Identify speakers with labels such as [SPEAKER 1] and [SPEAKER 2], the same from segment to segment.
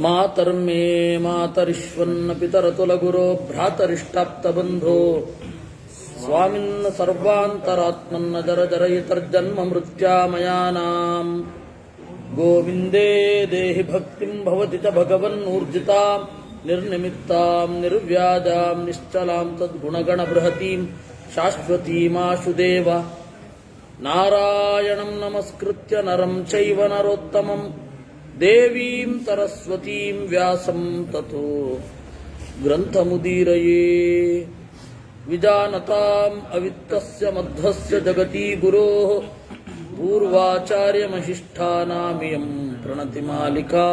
[SPEAKER 1] ಮಾತರ್ಮೇ ಮಾತರಿಶ್ವನ್ನ ಪಿತರತುಲಗುರೋ ಭ್ರಾತರಿಷ್ಟಾಪ್ತಬಂಧೋ ಸ್ವಾಮಿನ್ನ ಸರ್ವಾಂತರಾತ್ಮನ್ನ ಜರ ಜರಯಿತರ್ಜನ್ಮ ಮೃತ್ಯಾಮಯಾನಾಂ ಗೋವಿಂದೇ ದೇಹಿ ಭಕ್ತಿಂ ಭವತಿ ಚ ಭಗವನ್ನೂರ್ಜಿತಾಂ ನಿರ್ನಿಮಿತ್ತಾಂ ನಿರ್ವ್ಯಾಜಾಂ ನಿಶ್ಚಲಾಂ ತದ್ಗುಣಗಣ ಬೃಹತೀಂ ಶಾಶ್ವತೀಮಾಶುದೇವ ನಾರಾಯಣಂ ನಮಸ್ಕೃತ್ಯ ನರಂ ಚೈವ ನರೋತ್ತಮಂ ದೇವೀಂ ಸರಸ್ವತೀಂ ವ್ಯಾಸಂ ತತೋ ಗ್ರಂಥಮುದೀರಯೇ ವಿಜಾನತಾಂ ಅವಿತ್ತಸ್ಯ ಮಧ್ವಸ್ಯ ಜಗತಿ ಗುರೋಃ ಪೂರ್ವಾಚಾರ್ಯಮಹಿಷ್ಠಾನಾಮಿಯಂ ಪ್ರಣತಿ ಮಾಲಿಕಾ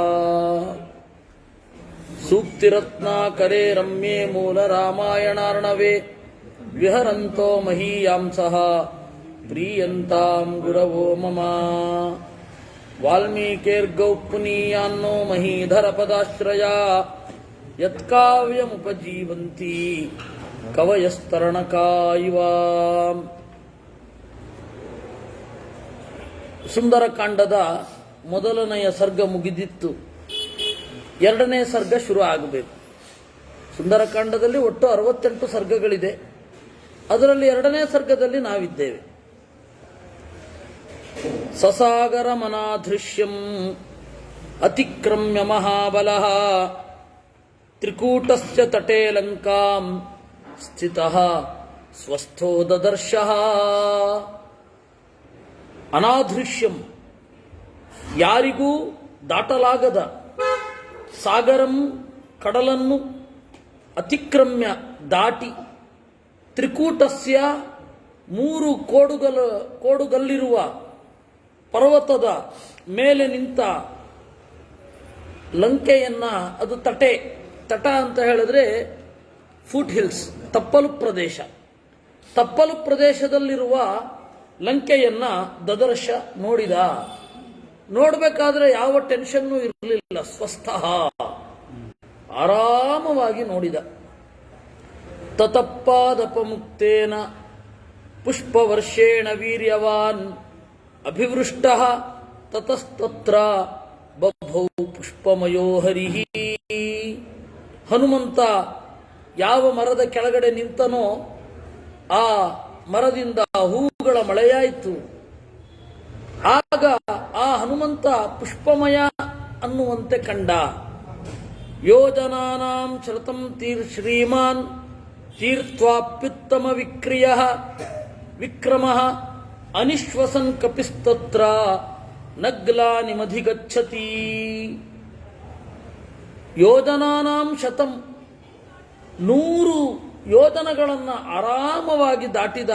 [SPEAKER 1] ಸೂಕ್ತಿರತ್ನಾಕರೇ ರಮ್ಯೇ ಮೂಲ ರಾಮಾಯಣಾರ್ಣವೇ ವಿಹರಂತೋ ಮಹೀಯಾಂಸಃ ಪ್ರೀಯಂತಾಂ ಗುರವೋ ಮಮ ವಾಲ್ಮೀಕೇರ್ಗೌಪುನೀಯಾನ್ನೋ ಮಹೀಧರ ಪದಾಶ್ರಯಾ ಯತ್ಕಾವ್ಯಮುಪಜೀವಂತಿ ಕವಯಸ್ತರಣಕಾ ಇವ. ಸುಂದರಕಾಂಡದ ಮೊದಲನೆಯ ಸರ್ಗ ಮುಗಿದಿತ್ತು. ಎರಡನೇ ಸರ್ಗ ಶುರು ಆಗಬೇಕು. ಸುಂದರಕಾಂಡದಲ್ಲಿ ಒಟ್ಟು 68 ಸರ್ಗಗಳಿದೆ. ಅದರಲ್ಲಿ ಎರಡನೇ ಸರ್ಗದಲ್ಲಿ ನಾವಿದ್ದೇವೆ. ಸಸಾಗರ ಮನಾಧೃಶ್ಯಂ ಅತಿಕ್ರಮ್ಯ ಮಹಾಬಲಃ ತ್ರಿಕೂಟಸ್ಯ ತಟೇ ಲಂಕಾಂ ಸ್ಥಿತಃ ಸ್ವಸ್ಥೋ ದದರ್ಶಃ. ಅನಾಧೃಶ್ಯಂ, ಯಾರಿಗೂ ದಾಟಲಾಗದ, ಸಾಗರಂ ಕಡಲನ್ನು ಅತಿಕ್ರಮ್ಯ ದಾಟಿ, ತ್ರಿಕೂಟಸ್ಯ 3 ಕೋಡುಗಲ್ಲಿರುವ ಪರ್ವತದ ಮೇಲೆ ನಿಂತ ಲಂಕೆಯನ್ನ, ಅದು ತಟ ಅಂತ ಹೇಳಿದ್ರೆ ಫುಟ್ ಹಿಲ್ಸ್, ತಪ್ಪಲು ಪ್ರದೇಶ, ತಪ್ಪಲು ಪ್ರದೇಶದಲ್ಲಿರುವ ಲಂಕೆಯನ್ನ ದದರ್ಶ ನೋಡಿದ. ನೋಡಬೇಕಾದ್ರೆ ಯಾವ ಟೆನ್ಷನ್ನೂ ಇರಲಿಲ್ಲ. ಸ್ವಸ್ಥ, ಆರಾಮವಾಗಿ ನೋಡಿದ. ತತಪ್ಪಾದಪಮುಕ್ತೇನ ಪುಷ್ಪವರ್ಷೇಣ ವೀರ್ಯವಾನ್ ಅಭಿವೃಷ್ಟಃ ತತಸ್ತತ್ರ ಬಭೌ ಪುಷ್ಪಮಯೋ ಹರಿಃ. ಹನುಮಂತ ಯಾವ ಮರದ ಕೆಳಗಡೆ ನಿಂತನೋ ಆ ಮರದಿಂದ ಹೂವುಗಳ ಮಳೆಯಾಯಿತು. ಆಗ ಆ ಹನುಮಂತ ಪುಷ್ಪಮಯ ಅನ್ನುವಂತೆ ಕಂಡ. ಯೋಜನಾನಾಂ ಶರತಂ ಶ್ರೀಮಾನ್ ತೀರ್ಥ್ವಾಪ್ಯುತ್ತಮ ವಿಕ್ರಮಃ ಅನಿಶ್ವಸನ್ ಕಪಿಸ್ತತ್ರ ನಗ್ಲಾನಿಮಧಿಗಚ್ಚತಿ. ಯೋಜನಾನಾಂ ಶತಂ, 100 ಯೋಜನಗಳನ್ನು ಆರಾಮವಾಗಿ ದಾಟಿದ.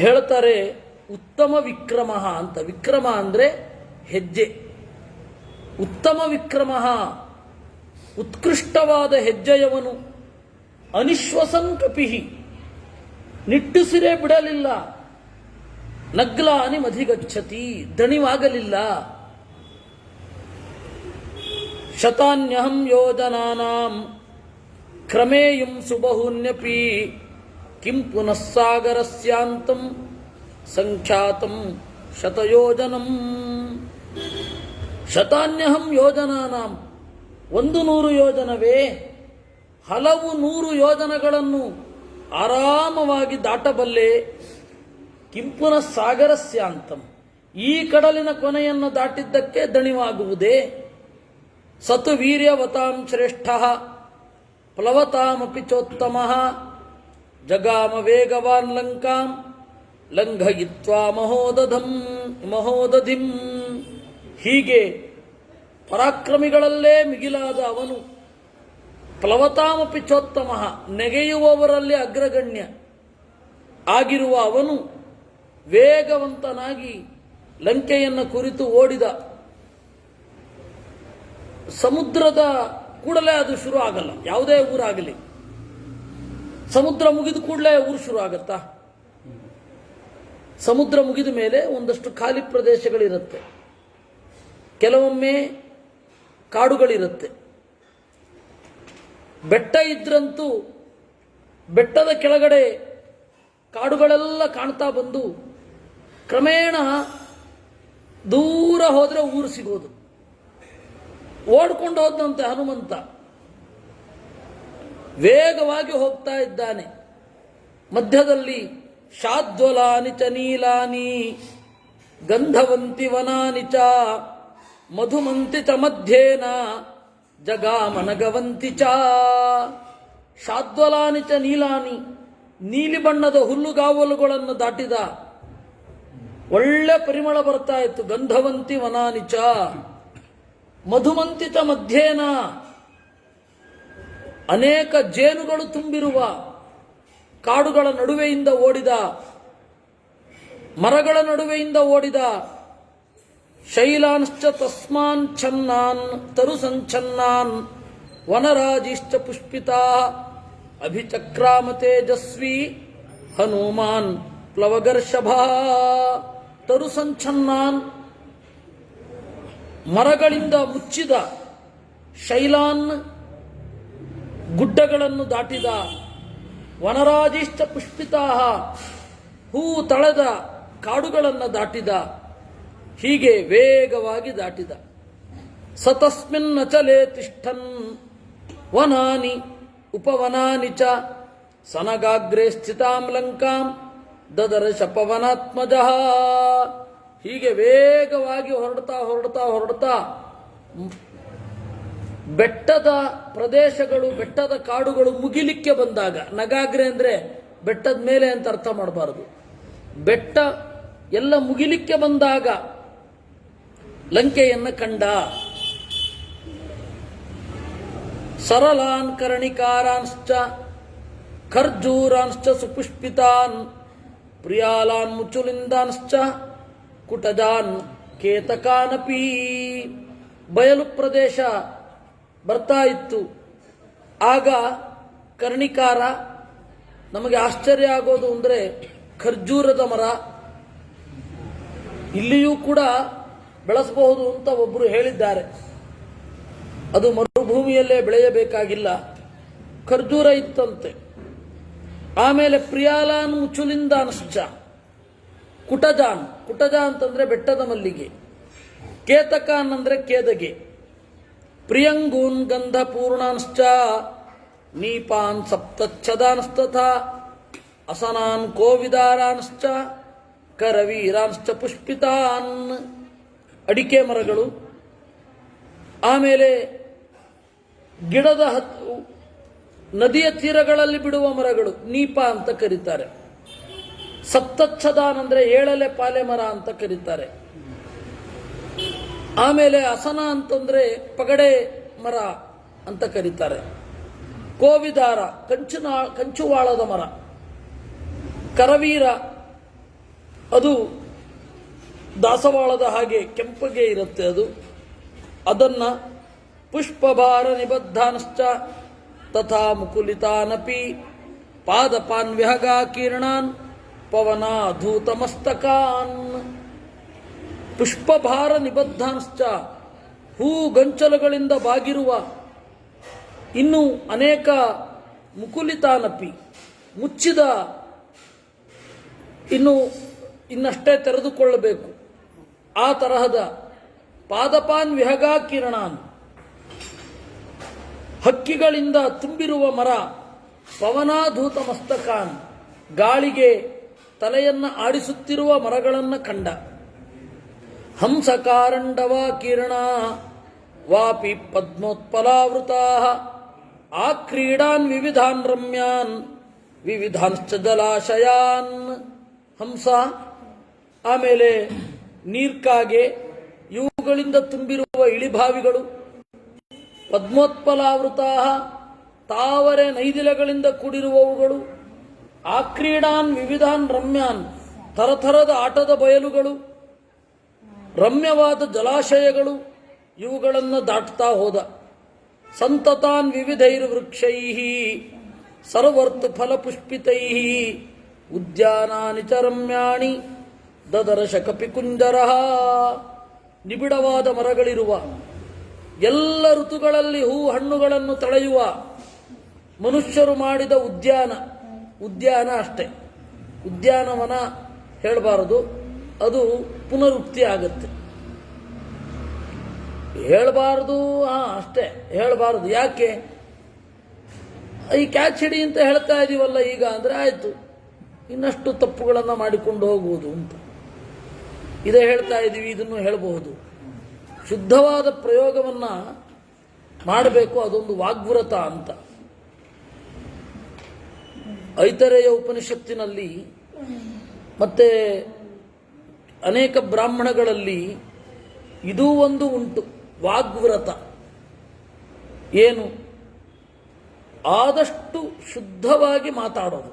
[SPEAKER 1] ಹೇಳ್ತಾರೆ ಉತ್ತಮ ವಿಕ್ರಮ ಅಂತ. ವಿಕ್ರಮ ಅಂದ್ರೆ ಹೆಜ್ಜೆ. ಉತ್ತಮ ವಿಕ್ರಮ, ಉತ್ಕೃಷ್ಟವಾದ ಹೆಜ್ಜೆಯವನು. ಅನಿಶ್ವಸನ್ ಕಪಿಹಿ, ನಿಟ್ಟುಸಿರೇ ಬಿಡಲಿಲ್ಲ. ನಗ್ಲಾನಿ ಮಧಿಗಚ್ಚತಿ, ದಣಿವಾಗಲಿಲ್ಲ. ಶತಾನ್ಯಹಂ ಯೋಜನಾನಾಂ ಕ್ರಮೇಯುಂ ಸುಬಹುನ್ಯಪಿ ಕಿಂ ಪುನಃ ಸಾಗರಸ್ಯಾಂತಂ ಸಂಖ್ಯಾತಂ ಶತಯೋಜನಂ. ಶತಾನ್ಯಹಂ ಯೋಜನಾನಾಂ, 100 ಯೋಜನವೇ, ಹಲವು 100 ಯೋಜನಗಳನ್ನು ಆರಾಮವಾಗಿ ದಾಟಬಲ್ಲೆ. ಕಿಂಪುನ ಸಾಗರಸ್ಯಾಂತಂ, ಈ ಕಡಲಿನ ಕೊನೆಯನ್ನು ದಾಟಿದ್ದಕ್ಕೆ ದಣಿವಾಗುವುದೇ. ಸತು ವೀರ್ಯವತಾಂ ಶ್ರೇಷ್ಠಃ ಪ್ಲವತಾಮಪಿ ಚೋತ್ತಮಃ ಜಗಾಮ ವೇಗವಾನ್ ಲಂಕಾಂ ಲಂಘಯಿತ್ವಾ ಮಹೋದಧಿಂ. ಹೀಗೆ ಪರಾಕ್ರಮಿಗಳಲ್ಲೇ ಮಿಗಿಲಾದ ಅವನು, ಪ್ಲವತಾಮಪಿ ಚೋತ್ತಮಃ, ನೆಗೆಯುವವರಲ್ಲಿ ಅಗ್ರಗಣ್ಯ ಆಗಿರುವ ಅವನು ವೇಗವಂತನಾಗಿ ಲಂಕೆಯನ್ನು ಕುರಿತು ಓಡಿದ. ಸಮುದ್ರದ ಕೂಡಲೇ ಅದು ಶುರು ಆಗಲ್ಲ. ಯಾವುದೇ ಊರಾಗಲಿ ಸಮುದ್ರ ಮುಗಿದ ಕೂಡಲೇ ಊರು ಶುರು ಆಗತ್ತಾ? ಸಮುದ್ರ ಮುಗಿದ ಮೇಲೆ ಒಂದಷ್ಟು ಖಾಲಿ ಪ್ರದೇಶಗಳಿರುತ್ತೆ, ಕೆಲವೊಮ್ಮೆ ಕಾಡುಗಳಿರುತ್ತೆ. ಬೆಟ್ಟ ಇದ್ರಂತೂ ಬೆಟ್ಟದ ಕೆಳಗಡೆ ಕಾಡುಗಳೆಲ್ಲ ಕಾಣ್ತಾ ಬಂದು ಕ್ರಮೇಣ ದೂರ ಹೋದರೆ ಊರು ಸಿಗೋದು. ಓಡ್ಕೊಂಡು ಹೋದಂತೆ ಹನುಮಂತ ವೇಗವಾಗಿ ಹೋಗ್ತಾ ಇದ್ದಾನೆ. ಮಧ್ಯದಲ್ಲಿ ಶಾದ್ವಲಾನಿ ಚ ನೀಲಾನಿ ಗಂಧವಂತಿ ವನಾನಿ ಚ ಮಧುಮಂತಿ ಚ ಮಧ್ಯೇನ ಜಗಾಮನಗವಂತಿ ಚ. ಶಾದ್ವಲಾನಿ ಚ ನೀಲಾನಿ, ನೀಲಿ ಬಣ್ಣದ ಹುಲ್ಲುಗಾವಲುಗಳನ್ನು ದಾಟಿದ. ಒಳ್ಳೆ ಪರಿಮಳ ಬರ್ತಾ ಇತ್ತು. ಗಂಧವಂತಿ ವನಾನಿ ಚ ಮಧುಮಂತಿ ಚ ಮಧ್ಯೇನ, ಅನೇಕ ಜೇನುಗಳು ತುಂಬಿರುವ ಕಾಡುಗಳ ನಡುವೆಯಿಂದ ಓಡಿದ, ಮರಗಳ ನಡುವೆಯಿಂದ ಓಡಿದ. ಶೈಲಾಂಶ್ಚ ತಸ್ಮಾನ್ ಛನ್ನಾನ್ ತರು ಸಂಛನ್ನಾನ್ ವನರಾಜಿಶ್ಚ ಪುಷ್ಪಿತಾ ಅಭಿಚಕ್ರಾಮ ತೇಜಸ್ವಿ ಹನುಮಾನ್ ಪ್ಲವಗರ್ಷಭ. ತರು ಸಂಛನ್ನಾನ್, ಮರಗಳಿಂದ ಮುಚ್ಚಿದ, ಶೈಲಾನ್ ಗುಡ್ಡಗಳನ್ನು ದಾಟಿದ, ವನರಾಜಿಶ್ಚ ಪುಷ್ಪಿತಾ ಹೂ ತಳೆದ ಕಾಡುಗಳನ್ನು ದಾಟಿದ. ಹೀಗೆ ವೇಗವಾಗಿ ದಾಟಿದ. ಸತಸ್ಮಿನ್ ಅಚಲೇ ತಿಷ್ಠನ್ ವನಾನಿ ಉಪವನಾನಿ ಚ ಸನಗಾಗ್ರೇ ಸ್ಥಿತಾಂ ಲಂಕಾಂ ದದರ್ಶ ಪವನಾತ್ಮಜ. ಹೀಗೆ ವೇಗವಾಗಿ ಹೊರಡ್ತಾ ಬೆಟ್ಟದ ಪ್ರದೇಶಗಳು, ಬೆಟ್ಟದ ಕಾಡುಗಳು ಮುಗಿಲಿಕ್ಕೆ ಬಂದಾಗ, ನಗಾಗ್ರೆ ಅಂದ್ರೆ ಬೆಟ್ಟದ ಮೇಲೆ ಅಂತ ಅರ್ಥ ಮಾಡಬಾರದು, ಬೆಟ್ಟ ಎಲ್ಲ ಮುಗಿಲಿಕ್ಕೆ ಬಂದಾಗ ಲಂಕೆಯನ್ನು ಕಂಡ. ಸರಳಾನ್ ಕರ್ಣಿಕಾರಾಂಶ್ಚ ಖರ್ಜೂರಾಂಶ್ಚ ಸುಪುಷ್ಪಿತಾನ್ ಪ್ರಿಯಾಲಾನ್ ಮುಚುಲಿಂದಾಂಶ್ಚ ಕುಟಜಾನ್ ಕೇತಕಾನಪಿ. ಬಯಲು ಪ್ರದೇಶ ಬರ್ತಾ ಇತ್ತು. ಆಗ ಕರ್ಣಿಕಾರ, ನಮಗೆ ಆಶ್ಚರ್ಯ ಆಗೋದು ಅಂದರೆ ಖರ್ಜೂರದ ಮರ ಇಲ್ಲಿಯೂ ಕೂಡ ಬೆಳೆಸಬಹುದು ಅಂತ ಒಬ್ಬರು ಹೇಳಿದ್ದಾರೆ. ಅದು ಮರುಭೂಮಿಯಲ್ಲೇ ಬೆಳೆಯಬೇಕಾಗಿಲ್ಲ, ಖರ್ಜೂರ ಇತ್ತಂತೆ. ಆಮೇಲೆ ಪ್ರಿಯಾಲಾನ್ ಮುಚುಲಿಂದಾನ್ಶ್ಚ ಕುಟಜಾನ್, ಕುಟಜ ಅಂತಂದ್ರೆ ಬೆಟ್ಟದ ಮಲ್ಲಿಗೆ, ಕೇತಕಾನ್ ಅಂದ್ರೆ ಕೇದಗೆ, ಪ್ರಿಯಂಗೂನ್ ಗಂಧ ಪೂರ್ಣಾಂಶ್ಚ ನೀಪಾನ್ ಸಪ್ತಚ್ಛದಾನ್ಸ್ತಥಾ ಅಸನಾನ್ ಕೋವಿದಾರಾಂಶ್ಚ ಕರವೀರಾಂಶ್ಚ ಪುಷ್ಪಿತಾನ್. ಅಡಿಕೆ ಮರಗಳು, ಆಮೇಲೆ ಗಿಡದ ನದಿಯ ತೀರಗಳಲ್ಲಿ ಬಿಡುವ ಮರಗಳು ನೀಪ ಅಂತ ಕರೀತಾರೆ. ಸಪ್ತಚ್ಛದಾನ್ ಅಂದ್ರೆ 7 ಪಾಲೆ ಮರ ಅಂತ ಕರೀತಾರೆ. ಆಮೇಲೆ ಅಸನ ಅಂತಂದ್ರೆ ಪಗಡೆ ಮರ ಅಂತ ಕರೀತಾರೆ. ಕೋವಿದಾರ ಕಂಚುವಾಳದ ಮರ. ಕರವೀರ ಅದು ದಾಸವಾಳದ ಹಾಗೆ ಕೆಂಪಗೆ ಇರುತ್ತೆ ಅದು, ಅದನ್ನ ಪುಷ್ಪಭಾರ ನಿಬದ್ಧಾನ್ಶ್ಚ ತಥಾ ಮುಕುಲಿತಾನಪಿ ಪಾದಪಾನ್ ವಿಹಗಾ ಕೀರ್ಣಾನ್ ಪವನಾಧೂತಮಸ್ತಕಾನ್. ಪುಷ್ಪಭಾರ ನಿಬದ್ಧಾಂಶ್ಚ, ಹೂ ಗಂಚಲುಗಳಿಂದ ಬಾಗಿರುವ ಇನ್ನು ಅನೇಕ ಮುಕುಲಿತಾನಪಿ, ಮುಚ್ಚಿದ, ಇನ್ನಷ್ಟೇ ತೆರೆದುಕೊಳ್ಳಬೇಕು ಆ ತರಹದ ಪಾದಪಾನ್ ವಿಹಗಾ ಕಿರಣಾನ್, ಹಕ್ಕಿಗಳಿಂದ ತುಂಬಿರುವ ಮರ. ಪವನಾಧೂತ ಮಸ್ತಕಾನ್, ಗಾಳಿಗೆ ತಲೆಯನ್ನ ಆಡಿಸುತ್ತಿರುವ ಮರಗಳನ್ನು ಕಂಡ. ಹಂಸಕಾರಂಡವ ಕಿರಣ ವಾಪಿ ಪದ್ಮೋತ್ಪಲಾವೃತಾ ಆಕ್ರೀಡಾನ್ ವಿವಿಧಾನ್ ರಮ್ಯಾನ್ ವಿವಿಧಾಂಶ್ಚ ಜಲಾಶಯಾನ್. ಹಂಸ, ಆಮೇಲೆ ನೀರ್ಕಾಗೆ, ಇವುಗಳಿಂದ ತುಂಬಿರುವ ಇಳಿಭಾವಿಗಳು. ಪದ್ಮೋತ್ಪಲಾವೃತಾ, ತಾವರೆ ನೈದಿಲೆಗಳಿಂದ ಕೂಡಿರುವವುಗಳು. ಆಕ್ರೀಡಾನ್ ವಿವಿಧಾನ್ ರಮ್ಯಾನ್, ಥರಥರದ ಆಟದ ಬಯಲುಗಳು, ರಮ್ಯವಾದ ಜಲಾಶಯಗಳು, ಇವುಗಳನ್ನು ದಾಟ್ತಾ ಹೋದ. ಸಂತತಾನ್ ವಿವಿಧೈರ್ವೃಕ್ಷೈಃ ಸರ್ವರ್ಥ ಫಲಪುಷ್ಪಿತೈ ಉದ್ಯಾನಾನಿ ಚ ರಮ್ಯಾಣಿ ದದರ್ಶ ಕಪಿಕುಂಜರಃ. ನಿಬಿಡವಾದ ಮರಗಳಿರುವ, ಎಲ್ಲ ಋತುಗಳಲ್ಲಿ ಹೂ ಹಣ್ಣುಗಳನ್ನು ತಳೆಯುವ, ಮನುಷ್ಯರು ಮಾಡಿದ ಉದ್ಯಾನ ಅಷ್ಟೇ, ಉದ್ಯಾನವನ ಹೇಳಬಾರದು, ಅದು ಪುನರುಕ್ತಿ ಆಗುತ್ತೆ. ಹೇಳಬಾರ್ದು. ಅಷ್ಟೇ ಹೇಳಬಾರ್ದು. ಯಾಕೆ ಈ ಕ್ಯಾಚ್ ಹಿಡಿ ಅಂತ ಹೇಳ್ತಾ ಇದೀವಲ್ಲ ಈಗ ಅಂದರೆ ಆಯ್ತು, ಇನ್ನಷ್ಟು ತಪ್ಪುಗಳನ್ನು ಮಾಡಿಕೊಂಡು ಹೋಗುವುದು ಅಂತ ಇದೇ ಹೇಳ್ತಾ ಇದ್ದೀವಿ. ಇದನ್ನು ಹೇಳಬಹುದು. ಶುದ್ಧವಾದ ಪ್ರಯೋಗವನ್ನ ಮಾಡಬೇಕು. ಅದೊಂದು ವಾಗ್ವ್ರತ ಅಂತ. ಐತರೇಯ ಉಪನಿಷತ್ತಿನಲ್ಲಿ ಮತ್ತೆ ಅನೇಕ ಬ್ರಾಹ್ಮಣಗಳಲ್ಲಿ ಇದೂ ಒಂದು ಉಂಟು, ವಾಗ್ವ್ರತ. ಏನು? ಆದಷ್ಟು ಶುದ್ಧವಾಗಿ ಮಾತಾಡೋದು.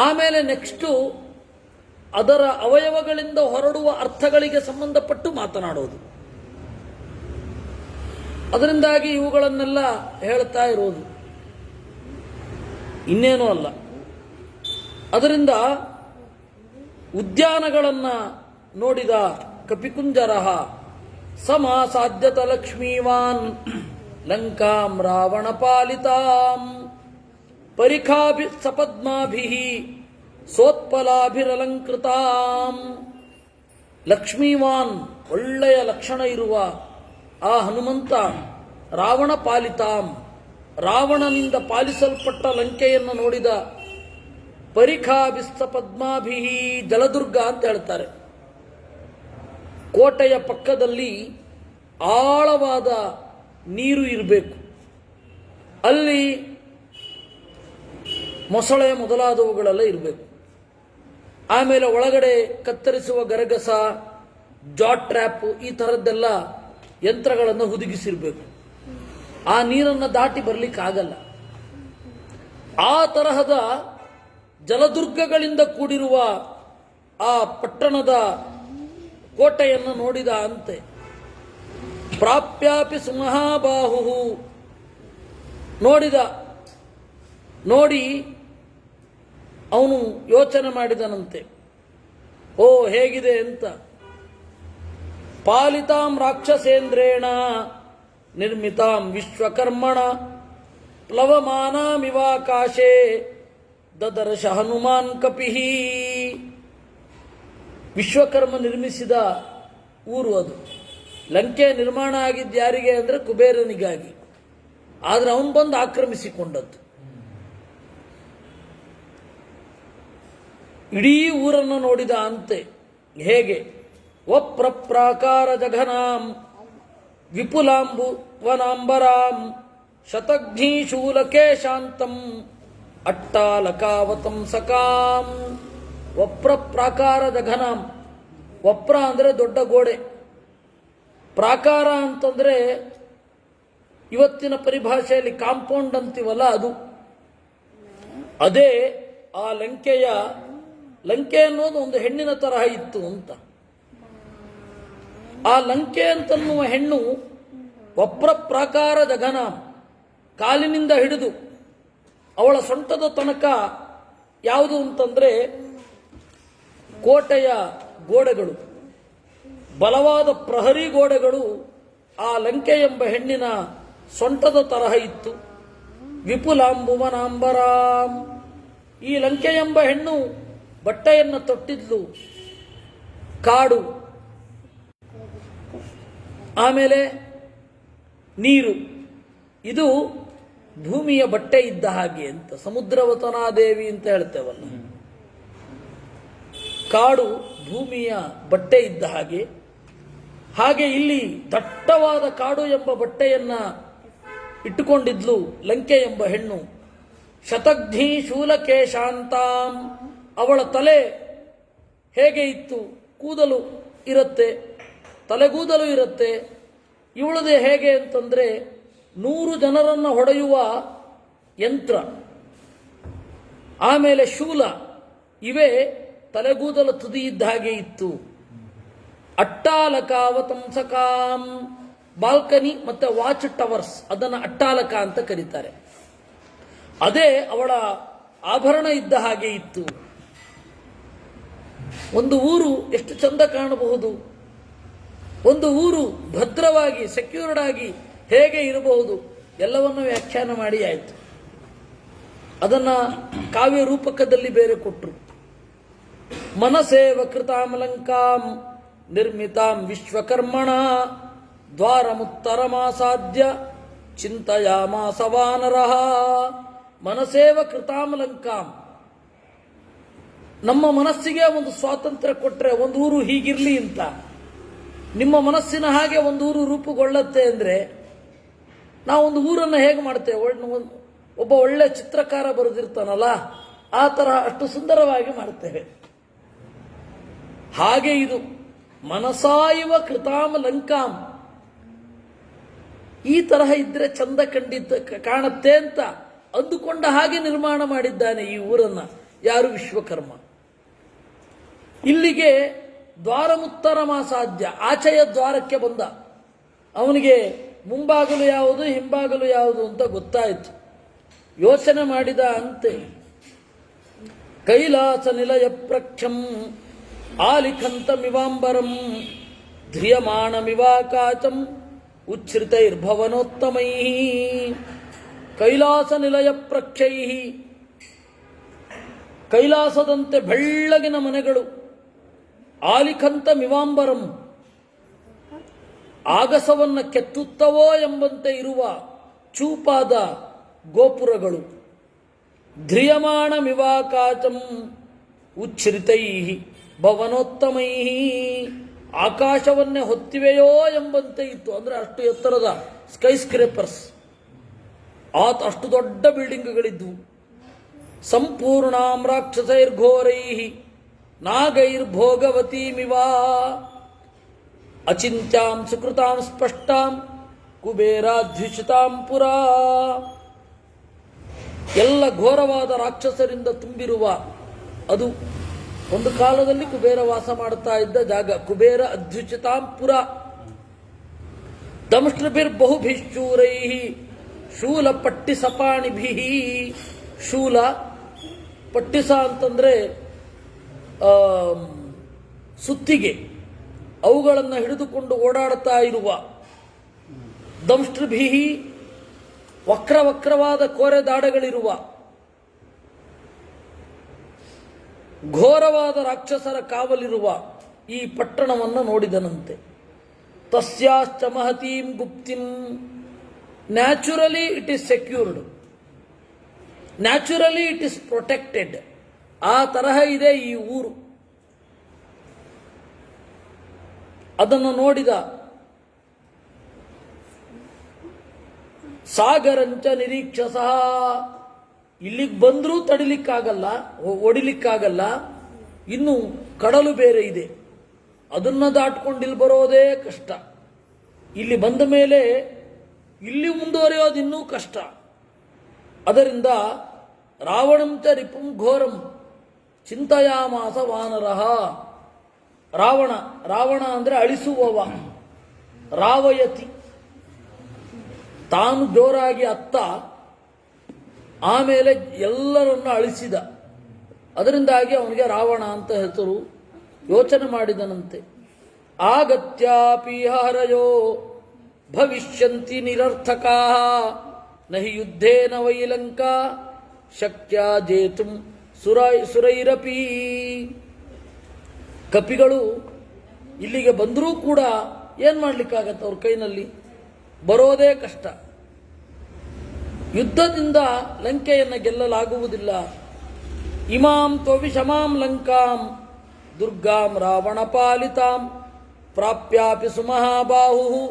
[SPEAKER 1] ಆಮೇಲೆ ನೆಕ್ಸ್ಟು ಅದರ ಅವಯವಗಳಿಂದ ಹೊರಡುವ ಅರ್ಥಗಳಿಗೆ ಸಂಬಂಧಪಟ್ಟು ಮಾತನಾಡೋದು. ಅದರಿಂದಾಗಿ ಇವುಗಳನ್ನೆಲ್ಲ ಹೇಳ್ತಾ ಇರೋದು, ಇನ್ನೇನೂ ಅಲ್ಲ. ಅದರಿಂದ ಉದ್ಯಾನಗಳನ್ನು ನೋಡಿದ ಕಪಿಕುಂಜರಃ ಸಮಾಸಾದ್ಯತ ಲಕ್ಷ್ಮೀವಾನ್ ಲಂಕಾಂ ರಾವಣ ಪಾಲಿತಾಂ ಪರಿಖಾಭಿ ಸಪದ್ಮಾಭಿಃ ಸೋತ್ಪಲಾಭಿರಲಂಕೃತಾಂ. ಲಕ್ಷ್ಮೀವಾನ್, ಒಳ್ಳೆಯ ಲಕ್ಷಣ ಇರುವ ಆ ಹನುಮಂತ, ರಾವಣ ಪಾಲಿತಾಂ, ರಾವಣನಿಂದ ಪಾಲಿಸಲ್ಪಟ್ಟ ಲಂಕೆಯನ್ನು ನೋಡಿದ, ಪರಿಖಾಭಿಸ್ತ ಪದ್ಮಾಭಿಹಿ, ಜಲದುರ್ಗ ಅಂತ ಹೇಳ್ತಾರೆ. ಕೋಟೆಯ ಪಕ್ಕದಲ್ಲಿ ಆಳವಾದ ನೀರು ಇರಬೇಕು. ಅಲ್ಲಿ ಮೊಸಳೆ ಮೊದಲಾದವುಗಳೆಲ್ಲ ಇರಬೇಕು. ಆಮೇಲೆ ಒಳಗಡೆ ಕತ್ತರಿಸುವ ಗರಗಸ, ಜಾಟ್ ಟ್ರ್ಯಾಪ್, ಈ ಥರದ್ದೆಲ್ಲ ಯಂತ್ರಗಳನ್ನು ಹುದುಗಿಸಿರ್ಬೇಕು. ಆ ನೀರನ್ನು ದಾಟಿ ಬರಲಿಕ್ಕಾಗಲ್ಲ. ಆ ತರಹದ ಜಲದುರ್ಗಗಳಿಂದ ಕೂಡಿರುವ ಆ ಪಟ್ಟಣದ ಕೋಟೆಯನ್ನು ನೋಡಿದ ಅಂತೆ. ಪ್ರಾಪ್ಯಾಪಿ ಸುಮಹಾಬಾಹು, ನೋಡಿ ಅವನು ಯೋಚನೆ ಮಾಡಿದನಂತೆ, ಓ ಹೇಗಿದೆ ಅಂತ. ಪಾಲಿತಾಂ ರಾಕ್ಷಸೇಂದ್ರೇಣ ನಿರ್ಮಿತಾಂ ವಿಶ್ವಕರ್ಮಣ ಪ್ಲವಮಾನಾಮಿವಾಕಾಶೇ ದದರ್ಶ ಹನುಮಾನ್ ಕಪಿಹಿ. ವಿಶ್ವಕರ್ಮ ನಿರ್ಮಿಸಿದ ಊರು ಅದು. ಲಂಕೆ ನಿರ್ಮಾಣ ಆಗಿದ್ದು ಯಾರಿಗೆ ಅಂದರೆ ಕುಬೇರನಿಗಾಗಿ. ಆದರೆ ಅವನು ಬಂದು ಆಕ್ರಮಿಸಿಕೊಂಡದ್ದು. ಇಡೀ ಊರನ್ನು ನೋಡಿದ ಅಂತೆ. ಹೇಗೆ? ವಪ್ರಪ್ರಾಕಾರ ಜಘನಾಂ ವಿಪುಲಾಂಬು ವನಾಂಬರಾಂ ಶತಘ್ನಿ ಶೂಲಕೆ ಶಾಂತಂ ಅಟ್ಟಾಲಕಾವತಂ ಸಕಾಂ. ವಪ್ರ ಪ್ರಾಕಾರ ಜಘನಾಂ. ವಪ್ರ ಅಂದರೆ ದೊಡ್ಡ ಗೋಡೆ, ಪ್ರಾಕಾರ ಅಂತಂದ್ರೆ ಇವತ್ತಿನ ಪರಿಭಾಷೆಯಲ್ಲಿ ಕಾಂಪೌಂಡ್ ಅಂತೀವಲ್ಲ ಅದು. ಅದೇ ಆ ಲಂಕೆ ಅನ್ನೋದು ಒಂದು ಹೆಣ್ಣಿನ ತರಹ ಇತ್ತು ಅಂತ. ಆ ಲಂಕೆ ಅಂತನ್ನುವ ಹೆಣ್ಣು ವಪ್ರ ಪ್ರಾಕಾರ ಜಘನ, ಕಾಲಿನಿಂದ ಹಿಡಿದು ಅವಳ ಸೊಂಟದ ತನಕ ಯಾವುದು ಅಂತಂದ್ರೆ ಕೋಟೆಯ ಗೋಡೆಗಳು, ಬಲವಾದ ಪ್ರಹರಿ ಗೋಡೆಗಳು ಆ ಲಂಕೆ ಎಂಬ ಹೆಣ್ಣಿನ ಸೊಂಟದ ತರಹ ಇತ್ತು. ವಿಪುಲಾಂಬುವನಾಂಬರಾಂ. ಈ ಲಂಕೆ ಎಂಬ ಹೆಣ್ಣು ಬಟ್ಟೆಯನ್ನು ತೊಟ್ಟಿದ್ಲು. ಕಾಡು, ಆಮೇಲೆ ನೀರು, ಇದು ಭೂಮಿಯ ಬಟ್ಟೆ ಇದ್ದ ಹಾಗೆ ಅಂತ. ಸಮುದ್ರವತನಾದೇವಿ ಅಂತ ಹೇಳ್ತೇವಲ್ಲ, ಕಾಡು ಭೂಮಿಯ ಬಟ್ಟೆ ಇದ್ದ ಹಾಗೆ. ಹಾಗೆ ಇಲ್ಲಿ ದಟ್ಟವಾದ ಕಾಡು ಎಂಬ ಬಟ್ಟೆಯನ್ನ ಇಟ್ಟುಕೊಂಡಿದ್ಲು ಲಂಕೆ ಎಂಬ ಹೆಣ್ಣು. ಶತಘ್ನಿ ಶೂಲಕೆ ಶಾಂತಾಂ. ಅವಳ ತಲೆ ಹೇಗೆ ಇತ್ತು? ಕೂದಲು ಇರುತ್ತೆ, ತಲೆಗೂದಲು ಇರುತ್ತೆ. ಇವಳದೇ ಹೇಗೆ ಅಂತಂದ್ರೆ 100 ಜನರನ್ನು ಹೊಡೆಯುವ ಯಂತ್ರ, ಆಮೇಲೆ ಶೂಲ, ಇವೇ ತಲೆಗೂದಲ ತುದಿ ಇದ್ದ ಹಾಗೆ ಇತ್ತು. ಅಟ್ಟಾಲಕಾವತಂಸಕಾಂ. ಬಾಲ್ಕನಿ ಮತ್ತೆ ವಾಚ್ ಟವರ್ಸ್, ಅದನ್ನು ಅಟ್ಟಾಲಕ ಅಂತ ಕರೀತಾರೆ. ಅದೇ ಅವಳ ಆಭರಣ ಇದ್ದ ಹಾಗೆ ಇತ್ತು. ಒಂದು ಊರು ಎಷ್ಟು ಚಂದ ಕಾಣಬಹುದು, ಒಂದು ಊರು ಭದ್ರವಾಗಿ ಸೆಕ್ಯೂರ್ಡ್ ಆಗಿ ಹೇಗೆ ಇರಬಹುದು, ಎಲ್ಲವನ್ನು ವ್ಯಾಖ್ಯಾನ ಮಾಡಿ ಆಯಿತು. ಅದನ್ನು ಕಾವ್ಯ ರೂಪಕದಲ್ಲಿ ಬೇರೆ ಕೊಟ್ಟರು. ಮನಸೇವ ಕೃತಾಮಲಂಕಾಂ ನಿರ್ಮಿತಾಂ ವಿಶ್ವಕರ್ಮಣ ದ್ವಾರಮುತ್ತರಮಾಸಾದ್ಯ ಚಿಂತಯಾಮಾಸ ವಾನರಃ ಮನಸೇವ ಕೃತಾಂ ಲಂಕಾಂ. ನಮ್ಮ ಮನಸ್ಸಿಗೆ ಒಂದು ಸ್ವಾತಂತ್ರ್ಯ ಕೊಟ್ಟರೆ ಒಂದು ಊರು ಹೀಗಿರ್ಲಿ ಅಂತ, ನಿಮ್ಮ ಮನಸ್ಸಿನ ಹಾಗೆ ಒಂದು ಊರು ರೂಪುಗೊಳ್ಳುತ್ತೆ ಅಂದರೆ ನಾವೊಂದು ಊರನ್ನು ಹೇಗೆ ಮಾಡ್ತೇವೆ? ಒಬ್ಬ ಒಳ್ಳೆ ಚಿತ್ರಕಾರ ಬರೆದಿರ್ತಾನಲ್ಲ ಆ ತರಹ ಅಷ್ಟು ಸುಂದರವಾಗಿ ಮಾಡ್ತೇವೆ. ಹಾಗೆ ಇದು ಮನಸಾಯುವ ಕೃತಾಂ ಲಂಕಾಂ, ಈ ತರಹ ಇದ್ರೆ ಚಂದ ಕಾಣುತ್ತೆ ಅಂತ ಅಂದುಕೊಂಡ ಹಾಗೆ ನಿರ್ಮಾಣ ಮಾಡಿದ್ದಾನೆ ಈ ಊರನ್ನ ಯಾರು? ವಿಶ್ವಕರ್ಮ. ಇಲ್ಲಿಗೆ ದ್ವಾರಮುತ್ತರಮಾಸಾಧ್ಯ, ಆಚೆಯ ದ್ವಾರಕ್ಕೆ ಬಂದ. ಅವನಿಗೆ ಮುಂಬಾಗಲು ಯಾವುದು ಹಿಂಬಾಗಲು ಯಾವುದು ಅಂತ ಗೊತ್ತಾಯಿತು. ಯೋಚನೆ ಮಾಡಿದ ಅಂತೆ, ಕೈಲಾಸ ನಿಲಯ ಪ್ರಕ್ಷಂ ಆಲಿಖಂತಮಿವಾಂಬರಂ ಧ್ರಿಯಮಾಣಮಿವಾಕಾಚಂ ಉಚ್ಛ್ರಿತೈರ್ಭವನೋತ್ತಮೈ. ಕೈಲಾಸ ನಿಲಯ ಪ್ರಕ್ಷೈ, ಕೈಲಾಸದಂತೆ ಬೆಳ್ಳಗಿನ ಮನೆಗಳು. ಆಲಿಖಂತಮಿವಾಂಬರಂ, ಆಗಸವನ್ನು ಕೆತ್ತುತ್ತವೋ ಎಂಬಂತೆ ಇರುವ ಚೂಪಾದ ಗೋಪುರಗಳು. ಧ್ರಿಯಮಾಣಮಿವಾಕಾಚಂ ಉಚ್ಛ್ರಿತೈ ಭವನೋತ್ತಮೈ, ಆಕಾಶವನ್ನೇ ಹೊತ್ತಿವೆಯೋ ಎಂಬಂತೆ ಇತ್ತು. ಅಂದರೆ ಅಷ್ಟು ಎತ್ತರದ ಸ್ಕೈ ಸ್ಕ್ರೇಪರ್ಸ್, ಅಷ್ಟು ದೊಡ್ಡ ಬಿಲ್ಡಿಂಗ್ಗಳಿದ್ವು. ಸಂಪೂರ್ಣಾಂ ರಾಕ್ಷಸೈರ್ಘೋರೈ ನಾಗೈರ್ಭೋಗವತೀಮಿವಾ ಅಚಿಂತ್ಯಾಂ ಸುಕೃತಾಂ ಸ್ಪಷ್ಟಾಂ ಕುಬೇರಾಧ್ಯುಷಿತಾಂ ಪುರಾ. ಎಲ್ಲ ಘೋರವಾದ ರಾಕ್ಷಸರಿಂದ ತುಂಬಿರುವ ಅದು ಒಂದು ಕಾಲದಲ್ಲಿ ಕುಬೇರ ವಾಸ ಮಾಡುತ್ತಾ ಇದ್ದ ಜಾಗ. ಕುಬೇರ ಅಧ್ಯುಷಿತಾಂ ಪುರ. ದಂಷ್ಟ್ರಭಿರ್ಬಹುಭಿಶ್ಚೂರೈ ಶೂಲ ಪಟ್ಟಿಸಪಾಣಿಭಿ. ಶೂಲ ಪಟ್ಟಿಸ ಅಂತಂದ್ರೆ ಸುತ್ತಿಗೆ, ಅವುಗಳನ್ನು ಹಿಡಿದುಕೊಂಡು ಓಡಾಡುತ್ತಾ ಇರುವ. ದಂಷ್ಟ್ರಭಿ ವಕ್ರವಾದ ಕೋರೆದಾಡಗಳಿರುವ ಘೋರವಾದ ರಾಕ್ಷಸರ ಕಾವಲಿರುವ ಈ ಪಟ್ಟಣವನ್ನು ನೋಡಿದನಂತೆ. ತಸ್ಯಾಶ್ಚ ಮಹತೀಂ ಗುಪ್ತಿಂ, naturally it is secured, naturally it is protected. ಆ ತರಹ ಇದೆ ಈ ಊರು. ಅದನ್ನು ನೋಡಿದ. ಸಾಗರಂಚ ನಿರೀಕ್ಷಸ, ಇಲ್ಲಿಗೆ ಬಂದರೂ ತಡಿಲಿಕ್ಕಾಗಲ್ಲ, ಒಡಿಲಿಕ್ಕಾಗಲ್ಲ. ಇನ್ನು ಕಡಲು ಬೇರೆ ಇದೆ, ಅದನ್ನ ದಾಟ್ಕೊಂಡು ಇಲ್ಲಿ ಬರೋದೇ ಕಷ್ಟ. ಇಲ್ಲಿ ಬಂದ ಮೇಲೆ ಇಲ್ಲಿ ಮುಂದುವರಿಯೋದು ಇನ್ನೂ ಕಷ್ಟ. ಅದರಿಂದ ರಾವಣಂಚ ರಿಪುಂ ಘೋರಂ ಚಿಂತಯಾಮಾಸ ವಾನರಃ. ರಾವಣ ಅಂದ್ರೆ ಅಳಿಸುವವ. ರಾವಯತಿ, ತಾನು ಜೋರಾಗಿ ಅತ್ತ, ಆಮೇಲೆ ಎಲ್ಲರನ್ನು ಅಳಿಸಿದ. ಅದರಿಂದಾಗಿ ಅವನಿಗೆ ರಾವಣ ಅಂತ ಹೆಸರು. ಯೋಚನೆ ಮಾಡಿದನಂತೆ, ಆಗತ್ಯಾಪಿಹರಯೋ ಭವಿಷ್ಯಂತಿ ನಿರರ್ಥಕಾ ನಹಿ ಯುದ್ಧೇನ ವೈಲಂಕಾ ಶಕ್ಯ ಜೇತುಂ ಸುರೈರಪಿ. ಕಪಿಗಳು ಇಲ್ಲಿಗೆ ಬಂದರೂ ಕೂಡ ಏನ್ ಮಾಡ್ಲಿಕ್ಕಾಗತ್ತೆ? ಅವ್ರ ಕೈನಲ್ಲಿ ಬರೋದೇ ಕಷ್ಟ. ಯುದ್ಧದಿಂದ ಲಂಕೆಯನ್ನು ಗೆಲ್ಲಲಾಗುವುದಿಲ್ಲ. ಇಮಾಂ ತ್ವವಿಷಮಾಂ ಲಂಕಾಂ ದುರ್ಗಾಂ ರಾವಣ ಪಾಲಿತಾಂ ಪ್ರಾಪ್ಯಾಪಿ ಸುಮಹಾಬಾಹು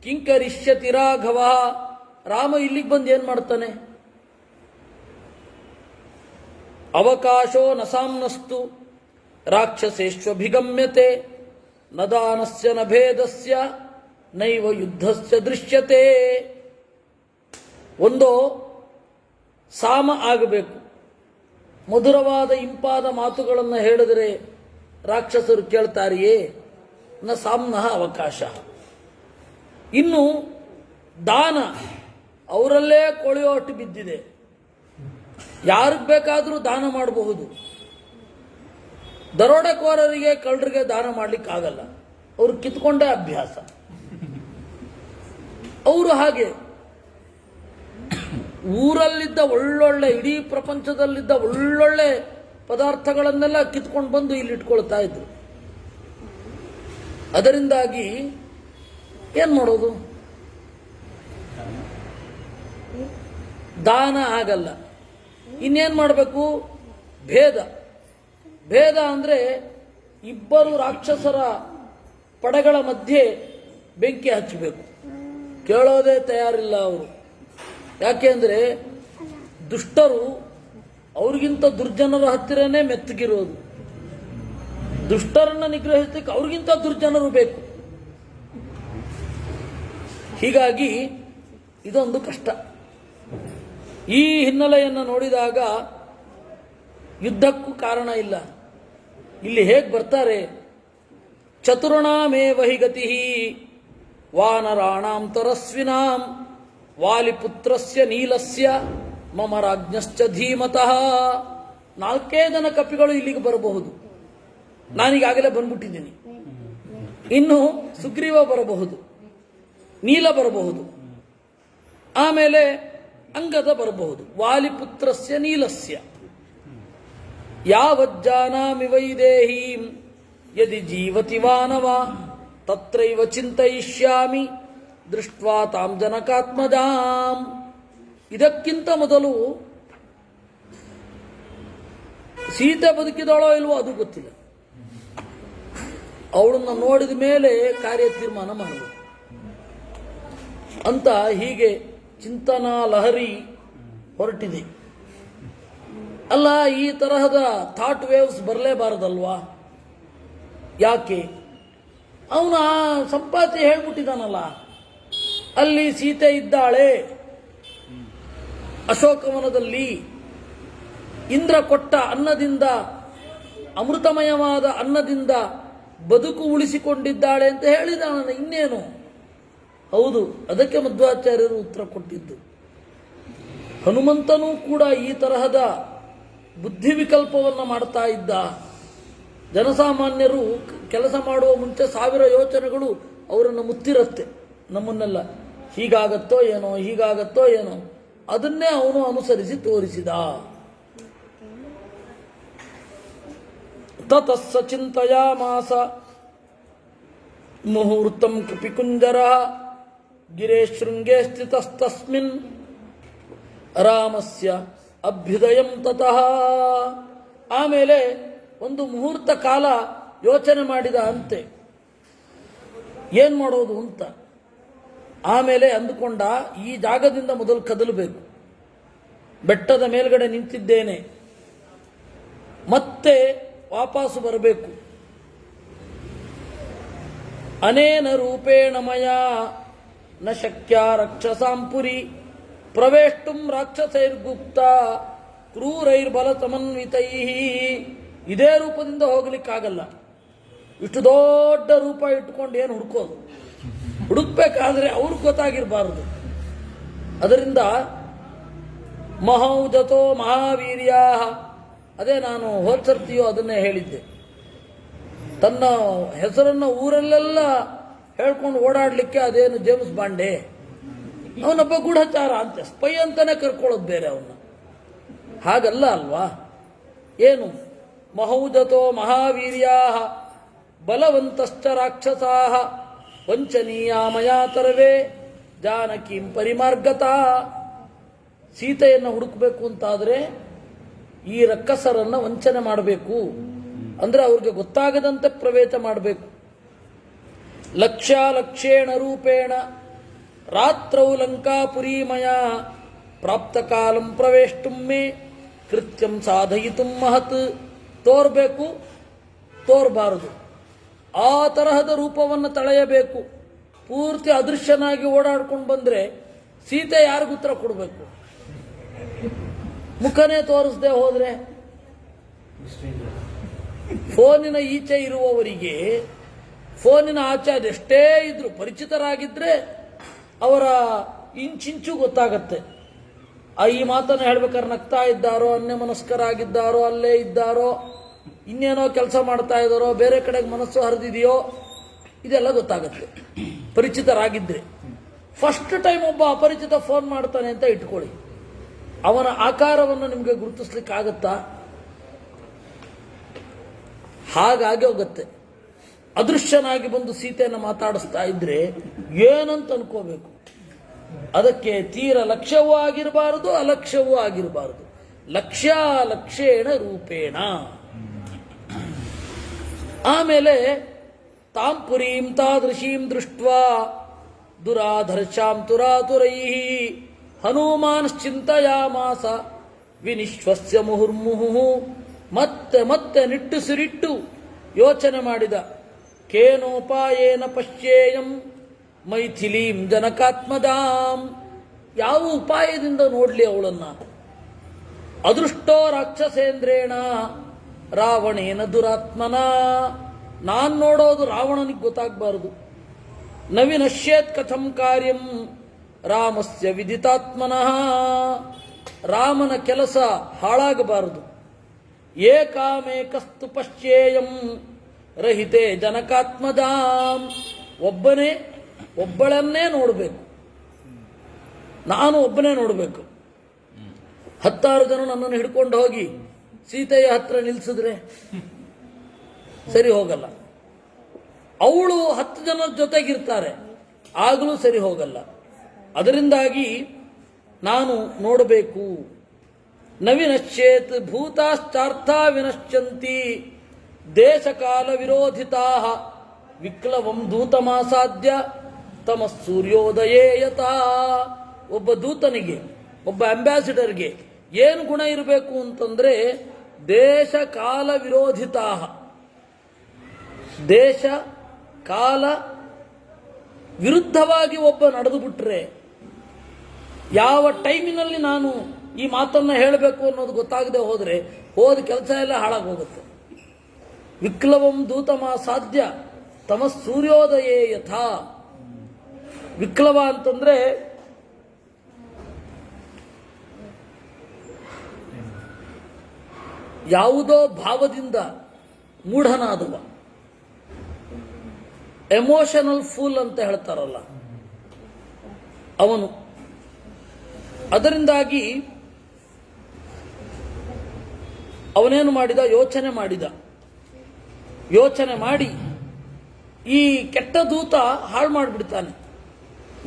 [SPEAKER 1] ಕಿಂಕರಿಷ್ಯತಿ ರಾಘವ. ರಾಮ ಇಲ್ಲಿಗೆ ಬಂದು ಏನ್ ಮಾಡ್ತಾನೆ? ಅವಕಾಶೋ ನ ಸಾಮ್ನಸ್ತು ರಾಕ್ಷಸೇಶ್ವಭಿಗಮ್ಯತೆ ನ ದಾನಸ್ಯ ನ ಭೇದಸ್ಯ ನೈವ ಯುದ್ಧಸ್ಯ ದೃಶ್ಯತೆ. ಒಂದು ಸಾಮ ಆಗಬೇಕು. ಮಧುರವಾದ ಇಂಪಾದ ಮಾತುಗಳನ್ನು ಹೇಳಿದರೆ ರಾಕ್ಷಸರು ಕೇಳ್ತಾರೆಯೇ? ನ ಸಾಮ್ನಃ ಅವಕಾಶ. ಇನ್ನು ದಾನ ಅವರಲ್ಲೇ ಕೊಳೆಯೋಟ್ಟು ಬಿದ್ದಿದೆ. ಯಾರಿಗೆ ಬೇಕಾದರೂ ದಾನ ಮಾಡಬಹುದು. ದರೋಡೆಕೋರರಿಗೆ ಕಳ್ಳರಿಗೆ ದಾನ ಮಾಡಲಿಕ್ಕಾಗಲ್ಲ, ಅವರು ಕಿತ್ಕೊಂಡೇ ಅಭ್ಯಾಸ. ಅವರು ಹಾಗೆ ಊರಲ್ಲಿದ್ದ ಒಳ್ಳೊಳ್ಳೆ, ಇಡೀ ಪ್ರಪಂಚದಲ್ಲಿದ್ದ ಒಳ್ಳೊಳ್ಳೆ ಪದಾರ್ಥಗಳನ್ನೆಲ್ಲ ಕಿತ್ಕೊಂಡು ಬಂದು ಇಲ್ಲಿ ಇಟ್ಕೊಳ್ತಾ ಇದ್ರು. ಅದರಿಂದಾಗಿ ಏನು ಮಾಡೋದು? ದಾನ ಆಗಲ್ಲ. ಇನ್ನೇನು ಮಾಡಬೇಕು? ಭೇದ. ಭೇದ ಅಂದರೆ ಇಬ್ಬರು ರಾಕ್ಷಸರ ಪಡೆಗಳ ಮಧ್ಯೆ ಬೆಂಕಿ ಹಚ್ಚಬೇಕು. ಕೇಳೋದೇ ತಯಾರಿಲ್ಲ ಅವರು. ಯಾಕೆಂದರೆ ದುಷ್ಟರು ಅವ್ರಿಗಿಂತ ದುರ್ಜನರ ಹತ್ತಿರನೇ ಮೆತ್ತಗಿರೋದು. ದುಷ್ಟರನ್ನು ನಿಗ್ರಹಿಸಲಿಕ್ಕೆ ಅವ್ರಿಗಿಂತ ದುರ್ಜನರು ಬೇಕು. ಹೀಗಾಗಿ ಇದೊಂದು ಕಷ್ಟ. ಈ ಹಿನ್ನೆಲೆಯನ್ನು ನೋಡಿದಾಗ ಯುದ್ಧಕ್ಕೂ ಕಾರಣ ಇಲ್ಲ. ಇಲ್ಲಿ ಹೇಗೆ ಬರ್ತಾರೆ? ಚತುರ್ಣಾಮೇವ ಹಿ ಗತಿ ವಾನರಾಣಾಂ ತರಸ್ವಿನಾಂ ವಾಲಿಪುತ್ರಸ್ಯ ನೀಲಸ್ಯ ಮಮ ರಾಜ್ಞಶ್ಚ ಧೀಮತಃ. 4 ಜನ ಕಪಿಗಳು ಇಲ್ಲಿಗೆ ಬರಬಹುದು. ನಾನೀಗಾಗಲೇ ಬಂದ್ಬಿಟ್ಟಿದ್ದೀನಿ. ಇನ್ನು ಸುಗ್ರೀವ ಬರಬಹುದು, ನೀಲ ಬರಬಹುದು, ಆಮೇಲೆ ಅಂಗದ ಬರಬಹುದು. ವಾಲಿಪುತ್ರಸ್ಯ ನೀಲಸ್ಯ ಯಾವಜ್ಜಾನಾಮಿ ವೈದೇಹೀಂ ಯದಿ ಜೀವತಿ ವಾನವ ತತ್ರೈವ ಚಿಂತಯಿಷ್ಯಾಮಿ ದೃಷ್ಟ್ವಾ ತಾಂ ಜನಕಾತ್ಮಜಾಂ. ಇದಕ್ಕಿಂತ ಮೊದಲು ಸೀತೆ ಬದುಕಿದಳೋ ಇಲ್ವೋ ಅದು ಗೊತ್ತಿಲ್ಲ. ಅವಳನ್ನು ನೋಡಿದ ಮೇಲೆ ಕಾರ್ಯ ತೀರ್ಮಾನ ಮಾಡಬೇಕು ಅಂತ ಹೀಗೆ ಚಿಂತನಾ ಲಹರಿ ಹೊರಟಿದೆ. ಅಲ್ಲ, ಈ ತರಹದ ಥಾಟ್ ವೇವ್ಸ್ ಬರಲೇಬಾರದಲ್ವಾ? ಯಾಕೆ? ಅವನ ಸಂಪಾತಿ ಹೇಳ್ಬಿಟ್ಟಿದ್ದಾನಲ್ಲ, ಅಲ್ಲಿ ಸೀತೆ ಇದ್ದಾಳೆ ಅಶೋಕವನದಲ್ಲಿ, ಇಂದ್ರ ಕೊಟ್ಟ ಅನ್ನದಿಂದ, ಅಮೃತಮಯವಾದ ಅನ್ನದಿಂದ ಬದುಕು ಉಳಿಸಿಕೊಂಡಿದ್ದಾಳೆ ಅಂತ ಹೇಳಿದಾನ. ಇನ್ನೇನು? ಹೌದು, ಅದಕ್ಕೆ ಮಧ್ವಾಚಾರ್ಯರು ಉತ್ತರ ಕೊಟ್ಟಿದ್ದು. ಹನುಮಂತನೂ ಕೂಡ ಈ ತರಹದ ಬುದ್ಧಿ ವಿಕಲ್ಪವನ್ನು ಮಾಡ್ತಾ ಇದ್ದ. ಜನಸಾಮಾನ್ಯರು ಕೆಲಸ ಮಾಡುವ ಮುಂಚೆ 1000 ಯೋಚನೆಗಳು ಅವರನ್ನು ಮುತ್ತಿರುತ್ತೆ. ನಮ್ಮನ್ನೆಲ್ಲ ಹೀಗಾಗತ್ತೋ ಏನೋ, ಹೀಗಾಗತ್ತೋ ಏನೋ, ಅದನ್ನೇ ಅವನು ಅನುಸರಿಸಿ ತೋರಿಸಿದ. ತತಸ್ಸ ಚಿಂತಯಾಮಾಸ ಮುಹೂರ್ತಂ ಕಪಿಕುಂಜರ ಗಿರೇ ಶೃಂಗೇ ಸ್ಥಿತಸ್ತಸ್ಮಿನ್ ರಾಮಸ್ಯ ಅಭ್ಯುದಯಂ ತತಃ. ಆಮೇಲೆ ಒಂದು ಮುಹೂರ್ತ ಕಾಲ ಯೋಚನೆ ಮಾಡಿದ ಅಂತೆ, ಏನ್ ಮಾಡೋದು ಅಂತ. ಆಮೇಲೆ ಅಂದುಕೊಂಡ, ಈ ಜಾಗದಿಂದ ಮೊದಲು ಕದಲಬೇಕು. ಬೆಟ್ಟದ ಮೇಲ್ಗಡೆ ನಿಂತಿದ್ದೇನೆ, ಮತ್ತೆ ವಾಪಸ್ಸು ಬರಬೇಕು. ಅನೇನ ರೂಪೇಣ ಮಯಾ ನ ಶಕ್ಯ ರಕ್ಷಸಾಂಪುರಿ ಪ್ರವೇಷ್ಟುಂ ರಾಕ್ಷಸೈರ್ಗುಪ್ತ ಕ್ರೂರೈರ್ಬಲ ಸಮನ್ವಿತೈ. ಇದೇ ರೂಪದಿಂದ ಹೋಗ್ಲಿಕ್ಕಾಗಲ್ಲ. ಇಷ್ಟು ದೊಡ್ಡ ರೂಪ ಇಟ್ಕೊಂಡು ಏನು ಹುಡುಕೋದು? ಹುಡುಕ್ಬೇಕಾದ್ರೆ ಅವ್ರಿಗೆ ಗೊತ್ತಾಗಿರಬಾರದು. ಅದರಿಂದ ಮಹೌಜತೋ ಮಹಾವೀರ್ಯ, ಅದೇ ನಾನು ಹೋದ್ಸರ್ತಿಯೋ ಅದನ್ನೇ ಹೇಳಿದ್ದೆ. ತನ್ನ ಹೆಸರನ್ನು ಊರಲ್ಲೆಲ್ಲ ಹೇಳ್ಕೊಂಡು ಓಡಾಡಲಿಕ್ಕೆ ಅದೇನು ಜೇಮ್ಸ್ ಬಾಂಡೆ, ಅವನೊಬ್ಬ ಗೂಢಚಾರ ಅಂತೆ, ಸ್ಪೈ ಅಂತಾನೆ ಕರ್ಕೊಳ್ಳೋದು ಬೇರೆ ಅವನ್ನ. ಹಾಗಲ್ಲ ಅಲ್ವಾ? ಏನು ಮಹೌಜತೋ ಮಹಾವೀರ್ಯಾ ಬಲವಂತಶ್ಚ ರಾಕ್ಷಸಾ ವಂಚನೀಯ ಮಯಾತರವೇ ಜಾನಕೀಂ ಪರಿಮಾರ್ಗತಾ. ಸೀತೆಯನ್ನು ಹುಡುಕಬೇಕು ಅಂತಾದರೆ ಈ ರಕ್ಕಸರನ್ನು ವಂಚನೆ ಮಾಡಬೇಕು. ಅಂದ್ರೆ ಅವ್ರಿಗೆ ಗೊತ್ತಾಗದಂತೆ ಪ್ರವೇಶ ಮಾಡಬೇಕು. ಲಕ್ಷ್ಯೇಣ ರೂಪೇಣ ರಾತ್ರೌ ಲಂಕಾಪುರೀಮಯ ಪ್ರಾಪ್ತ ಕಾಲಂ ಪ್ರವೇಷ್ಟುಂ ಮೇ ಕೃತ್ಯಂ ಸಾಧಯಿತು ಮಹತ್. ತೋರ್ಬೇಕು, ತೋರ್ಬಾರದು. ಆ ತರಹದ ರೂಪವನ್ನು ತಳೆಯಬೇಕು. ಪೂರ್ತಿ ಅದೃಶ್ಯನಾಗಿ ಓಡಾಡ್ಕೊಂಡು ಬಂದ್ರೆ ಸೀತೆ ಯಾರಿಗೂ ಉತ್ತರ ಕೊಡಬೇಕು? ಮುಖನೇ ತೋರಿಸದೆ ಹೋದ್ರೆ? ಫೋನಿನ ಈಚೆ ಇರುವವರಿಗೆ ಫೋನಿನ ಆಚೆ ಅದೆಷ್ಟೇ ಇದ್ರು ಪರಿಚಿತರಾಗಿದ್ರೆ ಅವರ ಇಂಚಿಂಚು ಗೊತ್ತಾಗತ್ತೆ. ಈ ಮಾತನ್ನು ಹೇಳ್ಬೇಕಾದ್ರೆ ನಗ್ತಾ ಇದ್ದಾರೋ, ಅನ್ಯಮನಸ್ಕರಾಗಿದ್ದಾರೋ, ಅಲ್ಲೇ ಇದ್ದಾರೋ, ಇನ್ನೇನೋ ಕೆಲಸ ಮಾಡ್ತಾ ಇದ್ದಾರೋ, ಬೇರೆ ಕಡೆಗೆ ಮನಸ್ಸು ಹರಿದಿದೆಯೋ, ಇದೆಲ್ಲ ಗೊತ್ತಾಗತ್ತೆ ಪರಿಚಿತರಾಗಿದ್ರೆ. ಫಸ್ಟ್ ಟೈಮ್ ಒಬ್ಬ ಅಪರಿಚಿತ ಫೋನ್ ಮಾಡ್ತಾನೆ ಅಂತ ಇಟ್ಕೊಳ್ಳಿ, ಅವನ ಆಕಾರವನ್ನು ನಿಮಗೆ ಗುರುತಿಸ್ಲಿಕ್ಕೆ ಆಗತ್ತಾ? ಹಾಗಾಗಿ ಹೋಗುತ್ತೆ. ಅದೃಶ್ಯನಾಗಿ ಬಂದು ಸೀತೆಯನ್ನು ಮಾತಾಡಿಸ್ತಾ ಇದ್ರೆ ಏನಂತ ಅನ್ಕೋಬೇಕು. ಅದಕ್ಕೆ ತೀರ ಲಕ್ಷ್ಯವೂ ಆಗಿರಬಾರದು, ಅಲಕ್ಷ್ಯವೂ ಆಗಿರಬಾರದು. ಲಕ್ಷ್ಯ ಲಕ್ಷ್ಯೇಣ ರೂಪೇಣ. ಆಮೇಲೆ ತಾಂ ಪುರೀಂ ತಾದೃಶೀಂ ದೃಷ್ಟ್ವಾ ದುರಾಧರ್ಷಾಂ ತುರಾತುರೈ ಹನುಮಾನ್ಶ್ಚಿಂತಯಾಮಾಸ ವಿನಿಶ್ವಸ್ಯ ಮುಹುರ್ಮುಹು. ಮತ್ತೆ ಮತ್ತೆ ನಿಟ್ಟುಸಿರಿಟ್ಟು ಯೋಚನೆ ಮಾಡಿದ. ಕೇನೋಪಾಯೇನ ಪಶ್ಯೇಯಂ ಮೈಥಿಲೀಂ ಜನಕಾತ್ಮದಾಂ. ಯಾವ ಉಪಾಯದಿಂದ ನೋಡ್ಲಿ ಅವಳನ್ನ? ಅದೃಷ್ಟೋ ರಾಕ್ಷಸೇಂದ್ರೇಣ ರಾವಣೇನ ದುರಾತ್ಮನ. ನಾನ್ ನೋಡೋದು ರಾವಣನಿಗೆ ಗೊತ್ತಾಗಬಾರದು. ನವಿನಶ್ಯೇತ್ ಕಥಂ ಕಾರ್ಯಂ ರಾಮಸ್ಯ ವಿದಿತಾತ್ಮನಃ. ರಾಮನ ಕೆಲಸ ಹಾಳಾಗಬಾರದು. ಏಕಾಮೇಕಸ್ತು ಪಶ್ಯೇಯಂ ರಹಿತೆ ಜನಕಾತ್ಮದಾಂ. ಒಬ್ಬಳನ್ನೇ ನೋಡಬೇಕು. ನಾನು ಒಬ್ಬನೇ ನೋಡಬೇಕು. 10 ಜನ ನನ್ನನ್ನು ಹಿಡ್ಕೊಂಡು ಹೋಗಿ ಸೀತೆಯ ಹತ್ರ ನಿಲ್ಲಿಸಿದ್ರೆ ಸರಿ ಹೋಗಲ್ಲ. ಅವಳು 10 ಜನರ ಜೊತೆಗಿರ್ತಾರೆ, ಆಗಲೂ ಸರಿ ಹೋಗಲ್ಲ. ಅದರಿಂದಾಗಿ ನಾನು ನೋಡಬೇಕು. ನವಿನಶ್ಯೇತ್ ಭೂತಾಶ್ಚಾರ್ಥ ವಿನಶ್ಯಂತಿ ದೇಶಕಾಲ ವಿರೋಧಿತಾ ವಿಕ್ಲವಂ ದೂತಮಾಸಾದ್ಯ ತಮ ಸೂರ್ಯೋದಯೇ ಯಥಾ. ಒಬ್ಬ ದೂತನಿಗೆ, ಒಬ್ಬ ಅಂಬಾಸಿಡರ್ಗೆ ಏನು ಗುಣ ಇರಬೇಕು ಅಂತಂದ್ರೆ ದೇಶ ಕಾಲ ವಿರೋಧಿತಾ. ದೇಶ ಕಾಲ ವಿರುದ್ಧವಾಗಿ ಒಬ್ಬ ನಡೆದು ಬಿಟ್ರೆ, ಯಾವ ಟೈಮಿನಲ್ಲಿ ನಾನು ಈ ಮಾತನ್ನ ಹೇಳಬೇಕು ಅನ್ನೋದು ಗೊತ್ತಾಗದೆ ಹೋದ್ರೆ ಹೋದ ಕೆಲಸ ಎಲ್ಲ ಹಾಳಾಗೋಗುತ್ತೆ. ವಿಕ್ಲವಂ ದೂತಮಾಸಾದ್ಯ ತಮ ಸೂರ್ಯೋದಯೇ ಯಥಾ. ವಿಕ್ಲವ ಅಂತಂದ್ರೆ ಯಾವುದೋ ಭಾವದಿಂದ ಮೂಢನಾದವ, ಎಮೋಷನಲ್ ಫೂಲ್ ಅಂತ ಹೇಳ್ತಾರಲ್ಲ ಅವನು. ಅದರಿಂದಾಗಿ ಅವನೇನು ಮಾಡಿದ? ಯೋಚನೆ ಮಾಡಿ ಈ ಕೆಟ್ಟ ದೂತ ಹಾಳು ಮಾಡಿಬಿಡ್ತಾನೆ.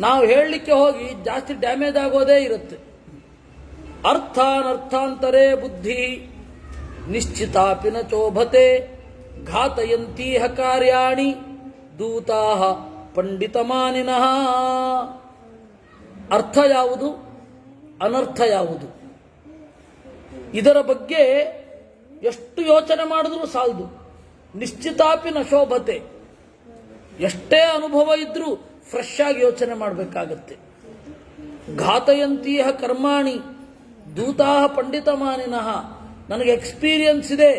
[SPEAKER 1] ನಾವು ಹೇಳಲಿಕ್ಕೆ ಹೋಗಿ ಜಾಸ್ತಿ ಡ್ಯಾಮೇಜ್ ಆಗೋದೇ ಇರುತ್ತೆ. ಅರ್ಥಾನರ್ಥಾಂತರೇ ಬುದ್ಧಿ ನಿಶ್ಚಿತಾಪಿ ನ ಚೋಭತೆ ಘಾತಯಂತೀಹ ಕಾರ್ಯಾಣಿ ದೂತಾಹ ಪಂಡಿತಮಾನಿನಃ. ಅರ್ಥ ಯಾವುದು, ಅನರ್ಥ ಯಾವುದು, ಇದರ ಬಗ್ಗೆ ಎಷ್ಟು ಯೋಚನೆ ಮಾಡಿದ್ರೂ ಸಾಲದು. ನಿಶ್ಚಿತಾಪಿ ನ ಶೋಭತೆ. ಎಷ್ಟೇ ಅನುಭವ ಇದ್ರೂ ಫ್ರೆಶ್ ಆಗಿ ಯೋಚನೆ ಮಾಡಬೇಕಾಗತ್ತೆ. ಘಾತಯಂತೀಹ ಕರ್ಮಾಣಿ ದೂತಾಹ ಪಂಡಿತಮಾನಿನಃ. ನನಗೆ ಎಕ್ಸ್ಪೀರಿಯನ್ಸ್ ಇದೆ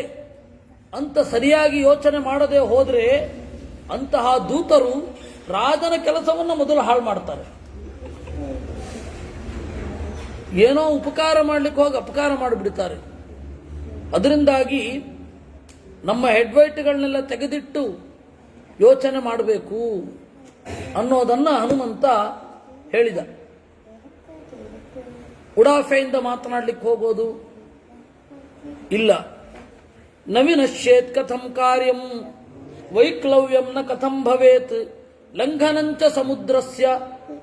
[SPEAKER 1] ಅಂತ ಸರಿಯಾಗಿ ಯೋಚನೆ ಮಾಡದೆ ಹೋದ್ರೆ ಅಂತಹ ದೂತರು ರಾಜನ ಕೆಲಸವನ್ನು ಮೊದಲು ಹಾಳು ಮಾಡ್ತಾರೆ. ಏನೋ ಉಪಕಾರ ಮಾಡ್ಲಿಕ್ಕೆ ಹೋಗಿ ಅಪಕಾರ ಮಾಡಿಬಿಡ್ತಾರೆ. ಅದರಿಂದಾಗಿ ನಮ್ಮ ಹೆಡ್ವೈಟ್ಗಳನ್ನೆಲ್ಲ ತೆಗೆದಿಟ್ಟು ಯೋಚನೆ ಮಾಡಬೇಕು ಅನ್ನೋದನ್ನ ಹನುಮಂತ ಹೇಳಿದ. ಉಡಾಫೆಯಿಂದ ಮಾತನಾಡ್ಲಿಕ್ಕೆ ಹೋಗೋದು ಇಲ್ಲ. ನವಿನಶ್ಯೇತ್ ಕಥಂ ಕಾರ್ಯಂ ವೈಕ್ಲವ್ಯಂ ನ ಕಥಂ ಭವೇತ್ ಲಂಘನಂಚ ಸಮುದ್ರಸ್ಯ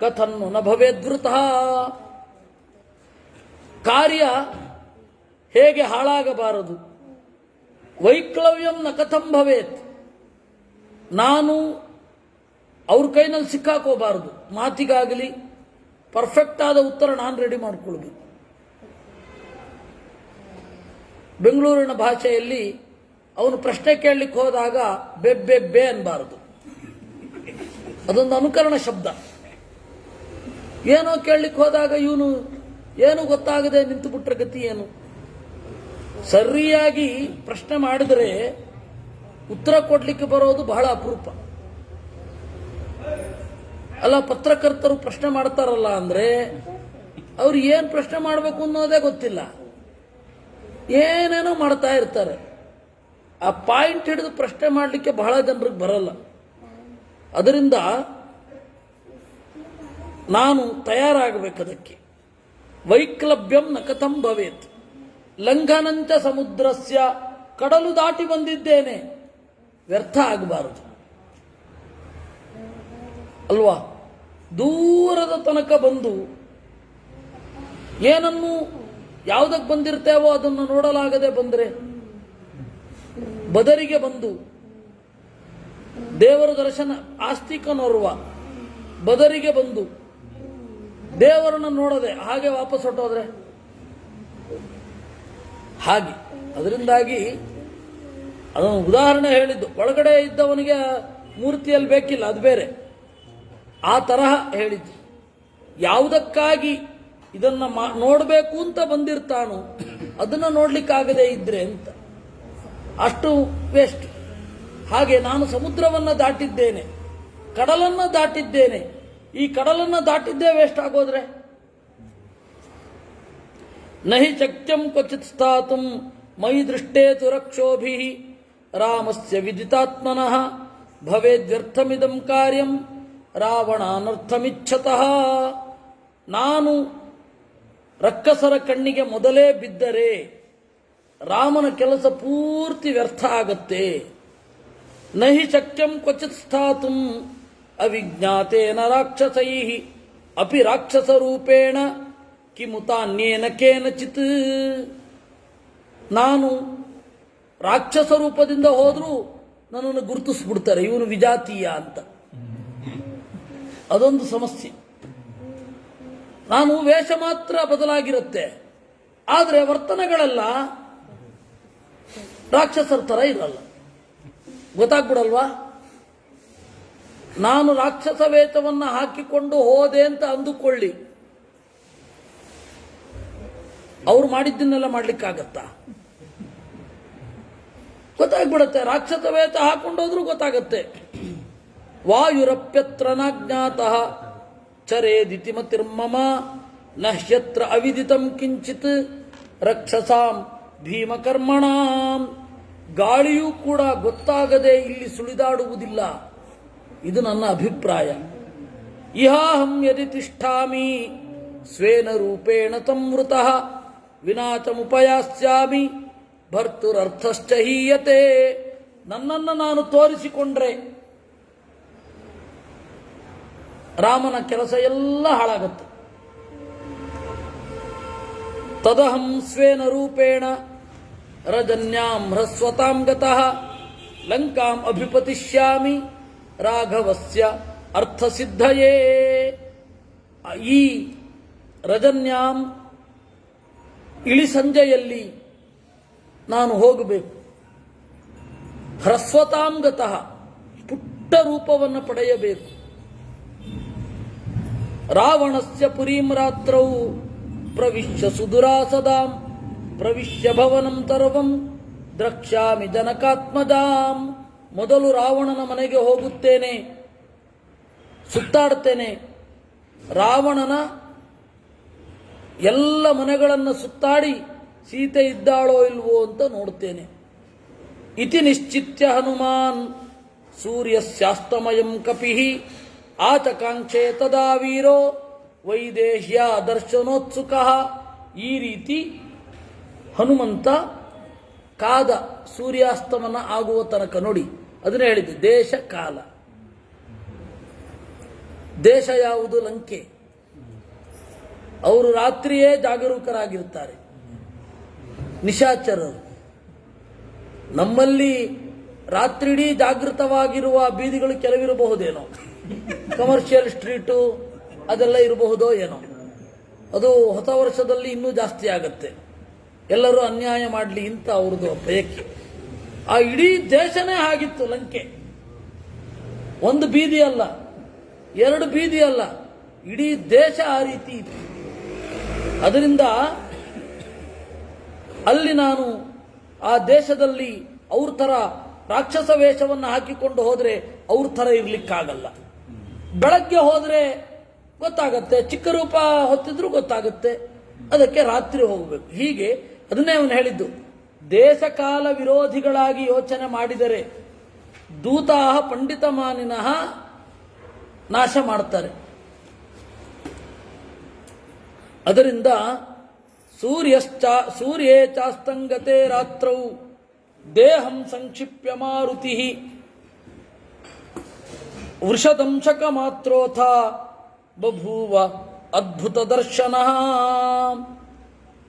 [SPEAKER 1] ಕಥನ್ನು ನ ಭವೇದ್ವೃತಃ. ಕಾರ್ಯ ಹೇಗೆ ಹಾಳಾಗಬಾರದು? ವೈಕ್ಲವ್ಯಂ ನ ಕಥಂ ಭವೇತ್. ನಾನು ಅವ್ರ ಕೈನಲ್ಲಿ ಸಿಕ್ಕಾಕೋಬಾರದು. ಮಾತಿಗಾಗಲಿ ಪರ್ಫೆಕ್ಟ್ ಆದ ಉತ್ತರ ನಾನು ರೆಡಿ ಮಾಡಿಕೊಳ್ಬೇಕು. ಬೆಂಗಳೂರಿನ ಭಾಷೆಯಲ್ಲಿ ಅವನು ಪ್ರಶ್ನೆ ಕೇಳಲಿಕ್ಕೆ ಹೋದಾಗ ಬೆಬ್ಬೆಬ್ಬೆ ಅನ್ಬಾರದು. ಅದೊಂದು ಅನುಕರಣ ಶಬ್ದ. ಏನೋ ಕೇಳಲಿಕ್ಕೆ ಹೋದಾಗ ಇವನು ಏನು ಗೊತ್ತಾಗದೆ ನಿಂತು ಬಿಟ್ರೆ ಗತಿ ಏನು? ಸರಿಯಾಗಿ ಪ್ರಶ್ನೆ ಮಾಡಿದರೆ ಉತ್ತರ ಕೊಡ್ಲಿಕ್ಕೆ ಬರೋದು ಬಹಳ ಅಪರೂಪ. ಅಲ್ಲ, ಪತ್ರಕರ್ತರು ಪ್ರಶ್ನೆ ಮಾಡ್ತಾರಲ್ಲ ಅಂದ್ರೆ ಅವ್ರು ಏನ್ ಪ್ರಶ್ನೆ ಮಾಡಬೇಕು ಅನ್ನೋದೇ ಗೊತ್ತಿಲ್ಲ, ಏನೇನೋ ಮಾಡ್ತಾ ಇರ್ತಾರೆ. ಆ ಪಾಯಿಂಟ್ ಹಿಡಿದು ಪ್ರಶ್ನೆ ಮಾಡಲಿಕ್ಕೆ ಬಹಳ ಜನರಿಗೆ ಬರಲ್ಲ. ಅದರಿಂದ ನಾನು ತಯಾರಾಗಬೇಕದಕ್ಕೆ. ವೈಕ್ಲಭ್ಯಂ ನ ಕಥಂ ಭವೇತ್ ಲಂಘನಂಚ ಸಮುದ್ರಸ್ಯ. ಕಡಲು ದಾಟಿ ಬಂದಿದ್ದೇನೆ, ವ್ಯರ್ಥ ಆಗಬಾರದು. ಅಲ್ವಾ? ದೂರದ ತನಕ ಬಂದು ಏನನ್ನು ಯಾವುದಕ್ಕೆ ಬಂದಿರ್ತೇವೋ ಅದನ್ನು ನೋಡಲಾಗದೆ ಬಂದರೆ, ಬದರಿಗೆ ಬಂದು ದೇವರ ದರ್ಶನ ಆಸ್ತಿಕನೋರ್ವ ಬದರಿಗೆ ಬಂದು ದೇವರನ್ನು ನೋಡದೆ ಹಾಗೆ ವಾಪಸ್ ಹೊಟ್ಟೋದ್ರೆ ಹಾಗೆ. ಅದರಿಂದಾಗಿ ಅದನ್ನು ಉದಾಹರಣೆ ಹೇಳಿದ್ದು, ಒಳಗಡೆ ಇದ್ದವನಿಗೆ ಮೂರ್ತಿಯಲ್ಲಿ ಬೇಕಿಲ್ಲ, ಅದು ಬೇರೆ. ಆ ತರಹ ಹೇಳಿದ್ದು. ಯಾವುದಕ್ಕಾಗಿ ಇದನ್ನ ನೋಡಬೇಕು ಅಂತ ಬಂದಿರ್ತಾನೋ ಅದನ್ನು ನೋಡ್ಲಿಕ್ಕಾಗದೇ ಇದ್ರೆ ಅಂತ, ಅಷ್ಟು ವೇಸ್ಟ್. ಹಾಗೆ ನಾನು ಸಮುದ್ರವನ್ನು ದಾಟಿದ್ದೇನೆ, ಕಡಲನ್ನು ದಾಟಿದ್ದೇನೆ, ಈ ಕಡಲನ್ನು ದಾಟಿದ್ದೇ ವೇಸ್ಟ್ ಆಗೋದ್ರೆ? ನಹಿ ಶಕ್ಯಂ ಕ್ವಚಿತ್ ಸ್ಥಾತುಂ ಮಯಿ ದೃಷ್ಟೇತು ರಕ್ಷೋಭಿ ರಾಮಸ್ಯ ವಿದಿತಾತ್ಮನಃ ಭವೇದ್ವ್ಯರ್ಥಮಿದಂ ಕಾರ್ಯಂ ರಾವಣಾನರ್ಥಮಿಚ್ಛತಃ. ನಾನು ರಕ್ಕಸರ ಕಣ್ಣಿಗೆ ಮೊದಲೇ ಬಿದ್ದರೆ ರಾಮನ ಕೆಲಸ ಪೂರ್ತಿ ವ್ಯರ್ಥ ಆಗತ್ತೆ. ನಹಿ ಶಕ್ಯಂ ಕ್ವಚಿತ್ ಸ್ಥಾತುಂ ಅವಿಜ್ಞಾತೇನ ರಾಕ್ಷಸೈ ಅಪಿ ರಾಕ್ಷಸ ರೂಪೇಣ ಕಿಮುತಾನ್ಯೇನ ಕೇನಚಿತ್. ನಾನು ರಾಕ್ಷಸ ರೂಪದಿಂದ ಹೋದ್ರೂ ನನ್ನನ್ನು ಗುರುತಿಸ್ಬಿಡ್ತಾರೆ, ಇವನು ವಿಜಾತೀಯ ಅಂತ. ಅದೊಂದು ಸಮಸ್ಯೆ. ನಾನು ವೇಷ ಮಾತ್ರ ಬದಲಾಗಿರುತ್ತೆ, ಆದರೆ ವರ್ತನೆಗಳೆಲ್ಲ ರಾಕ್ಷಸರ ತರ ಇರಲ್ಲ. ಗೊತ್ತಾಗ್ಬಿಡಲ್ವಾ? ನಾನು ರಾಕ್ಷಸ ವೇಷವನ್ನು ಹಾಕಿಕೊಂಡು ಹೋದೆ ಅಂತ ಅಂದುಕೊಳ್ಳಿ, ಅವ್ರು ಮಾಡಿದ್ದನ್ನೆಲ್ಲ ಮಾಡ್ಲಿಕ್ಕಾಗತ್ತಾ? ಗೊತ್ತಾಗ್ಬಿಡತ್ತೆ. ರಾಕ್ಷಸ ವೇಷ ಹಾಕೊಂಡೋದ್ರೂ ಗೊತ್ತಾಗತ್ತೆ. ವಾಯುರಪ್ಯತ್ರ ನಾಜ್ಞಾತಃ ಚರೇದಿತಿ ಮತಿರ್ಮಮ ನಹ್ಯತ್ರ ಅವಿದಿತಂ ಕಿಂಚಿತ್ ರಕ್ಷಸಾಂ ಭೀಮಕರ್ಮಣಾಂ. ಗಾಳಿಯೂ ಕೂಡ ಗೊತ್ತಾಗದೆ ಇಲ್ಲಿ ಸುಳಿದಾಡುವುದಿಲ್ಲ, ಇದು ನನ್ನ ಅಭಿಪ್ರಾಯ. ಇಹಾಹಂ ಯದಿ ತಿಷ್ಠಾಮಿ ಸ್ವೇನ ರೂಪೇಣ ಸಂವೃತಃ ವಿನಾಚಮುಪಯಾಸ್ಯಾಮಿ ಭರ್ತುರರ್ಥಶ್ಚ ಹೀಯತೆ. ನನ್ನನ್ನು ನಾನು ತೋರಿಸಿಕೊಂಡ್ರೆ ರಾಮನ ಕೆಲಸ ಎಲ್ಲ ಹಾಳಾಗತ್ತೆ. ತದಹಂ ಸ್ವೇನ ರೂಪೇಣ ರಜನ್ಯಾಂ ಹ್ರಸ್ವತಾಂ ಗತಃ ಲಂಕಾಂ ಅಭಿಪತಿಷ್ಯಾಮಿ ರಾಘವಸ್ಯ ಅರ್ಥಸಿದ್ಧಯೇ. ಈ ರಜನ್ಯಾಂ ಇಳಿ ಸಂಜೆಯಲ್ಲಿ ನಾನು ಹೋಗಬೇಕು. ಹ್ರಸ್ವತಾಂ ಗತಃ ಪುಟ್ಟ ರೂಪವನ್ನು ಪಡೆಯಬೇಕು. ರಾವಣಸ್ಯ ಪುರೀಂ ರಾತ್ರೌ ಪ್ರವಿಶ್ಯ ಸುದುರಾಸದಾಂ ಪ್ರವಿಶ್ಯ ಭವನಂ ತರ್ವಂ ದ್ರಕ್ಷ್ಯಾಮಿ ಜನಕಾತ್ಮಜಾಂ. ಮೊದಲು ರಾವಣನ ಮನೆಗೆ ಹೋಗುತ್ತೇನೆ, ಸುತ್ತಾಡ್ತೇನೆ. ರಾವಣನ ಎಲ್ಲ ಮನೆಗಳನ್ನು ಸುತ್ತಾಡಿ ಸೀತೆ ಇದ್ದಾಳೋ ಇಲ್ವೋ ಅಂತ ನೋಡ್ತೇನೆ. ಇತಿ ನಿಶ್ಚಿತ್ಯ ಹನುಮಾನ್ ಸೂರ್ಯಸ್ಯಾಸ್ತಮಯಂ ಕಪಿಃ ಆತಕಾಂಕ್ಷೆ ತದಾ ವೀರೋ ವೈದೇಹ್ಯ ದರ್ಶನೋತ್ಸುಕಃ. ಈ ರೀತಿ ಹನುಮಂತ ಕಾದ ಸೂರ್ಯಾಸ್ತಮನ ಆಗುವ ತನಕ. ನೋಡಿ, ಅದನ್ನೇ ಹೇಳಿದ್ದು, ದೇಶ ಕಾಲ. ದೇಶ ಯಾವುದು? ಲಂಕೆ. ಅವರು ರಾತ್ರಿಯೇ ಜಾಗರೂಕರಾಗಿರ್ತಾರೆ, ನಿಶಾಚರರು. ನಮ್ಮಲ್ಲಿ ರಾತ್ರಿಡೀ ಜಾಗೃತವಾಗಿರುವ ಬೀದಿಗಳು ಕೆಲವಿರಬಹುದೇನೋ, ಕಮರ್ಷಿಯಲ್ ಸ್ಟ್ರೀಟು ಅದೆಲ್ಲ ಇರಬಹುದೋ ಏನೋ. ಅದು ಹೊಸ ವರ್ಷದಲ್ಲಿ ಇನ್ನೂ ಜಾಸ್ತಿ ಆಗತ್ತೆ, ಎಲ್ಲರೂ ಅನ್ಯಾಯ ಮಾಡಲಿ ಅಂತ ಅವ್ರದ್ದು ಬಯಕೆ. ಆ ಇಡೀ ದೇಶನೇ ಆಗಿತ್ತು ಲಂಕೆ. ಒಂದು ಬೀದಿ ಅಲ್ಲ, ಎರಡು ಬೀದಿ ಅಲ್ಲ, ಇಡೀ ದೇಶ ಆ ರೀತಿ ಇತ್ತು. ಅದರಿಂದ ಅಲ್ಲಿ ನಾನು ಆ ದೇಶದಲ್ಲಿ ಅವ್ರ ಥರ ರಾಕ್ಷಸ ವೇಷವನ್ನು ಹಾಕಿಕೊಂಡು ಹೋದರೆ ಅವ್ರ ಥರ ಇರ್ಲಿಕ್ಕಾಗಲ್ಲ. ಬೆಳಗ್ಗೆ ಹೋದರೆ ಗೊತ್ತಾಗತ್ತೆ, ಚಿಕ್ಕ ರೂಪ ಹೊತ್ತಿದ್ರೂ ಗೊತ್ತಾಗುತ್ತೆ, ಅದಕ್ಕೆ ರಾತ್ರಿ ಹೋಗಬೇಕು. ಹೀಗೆ ಅದನ್ನೇ ಅವನು ಹೇಳಿದ್ದು, ದೇಶ ಕಾಲ ವಿರೋಧಿಗಳಾಗಿ ಯೋಚನೆ ಮಾಡಿದರೆ ದೂತಾಹ ಪಂಡಿತ ಮಾನಿನಃ ನಾಶ ಮಾಡ್ತಾರೆ. ಅದರಿಂದ ಸೂರ್ಯೇ ಚಾಸ್ತಂಗತೆ ರಾತ್ರೌ ದೇಹಂ ಸಂಕ್ಷಿಪ್ಯ ಮಾರುತಿ. ವೃಷದಂಶಕ ಮಾತ್ರೋಥ ಬಭೂವ ಅದ್ಭುತ ದರ್ಶನ.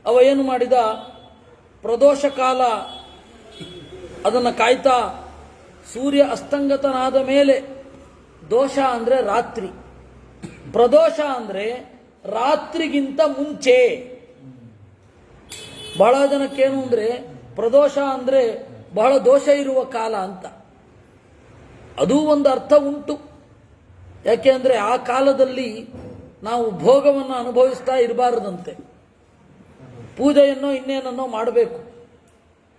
[SPEAKER 1] ಅವ ಏನು ಮಾಡಿದ, ಪ್ರದೋಷ ಕಾಲ ಅದನ್ನು ಕಾಯ್ತಾ ಸೂರ್ಯ ಅಸ್ತಂಗತನಾದ ಮೇಲೆ, ದೋಷ ಅಂದರೆ ರಾತ್ರಿ, ಪ್ರದೋಷ ಅಂದರೆ ರಾತ್ರಿಗಿಂತ ಮುಂಚೆ. ಬಹಳ ಜನಕ್ಕೇನು ಅಂದರೆ ಪ್ರದೋಷ ಅಂದರೆ ಬಹಳ ದೋಷ ಇರುವ ಕಾಲ ಅಂತ. ಅದೂ ಒಂದು ಅರ್ಥ ಉಂಟು. ಯಾಕೆ ಅಂದರೆ ಆ ಕಾಲದಲ್ಲಿ ನಾವು ಭೋಗವನ್ನು ಅನುಭವಿಸ್ತಾ ಇರಬಾರದಂತೆ, ಪೂಜೆಯನ್ನೋ ಇನ್ನೇನನ್ನೋ ಮಾಡಬೇಕು.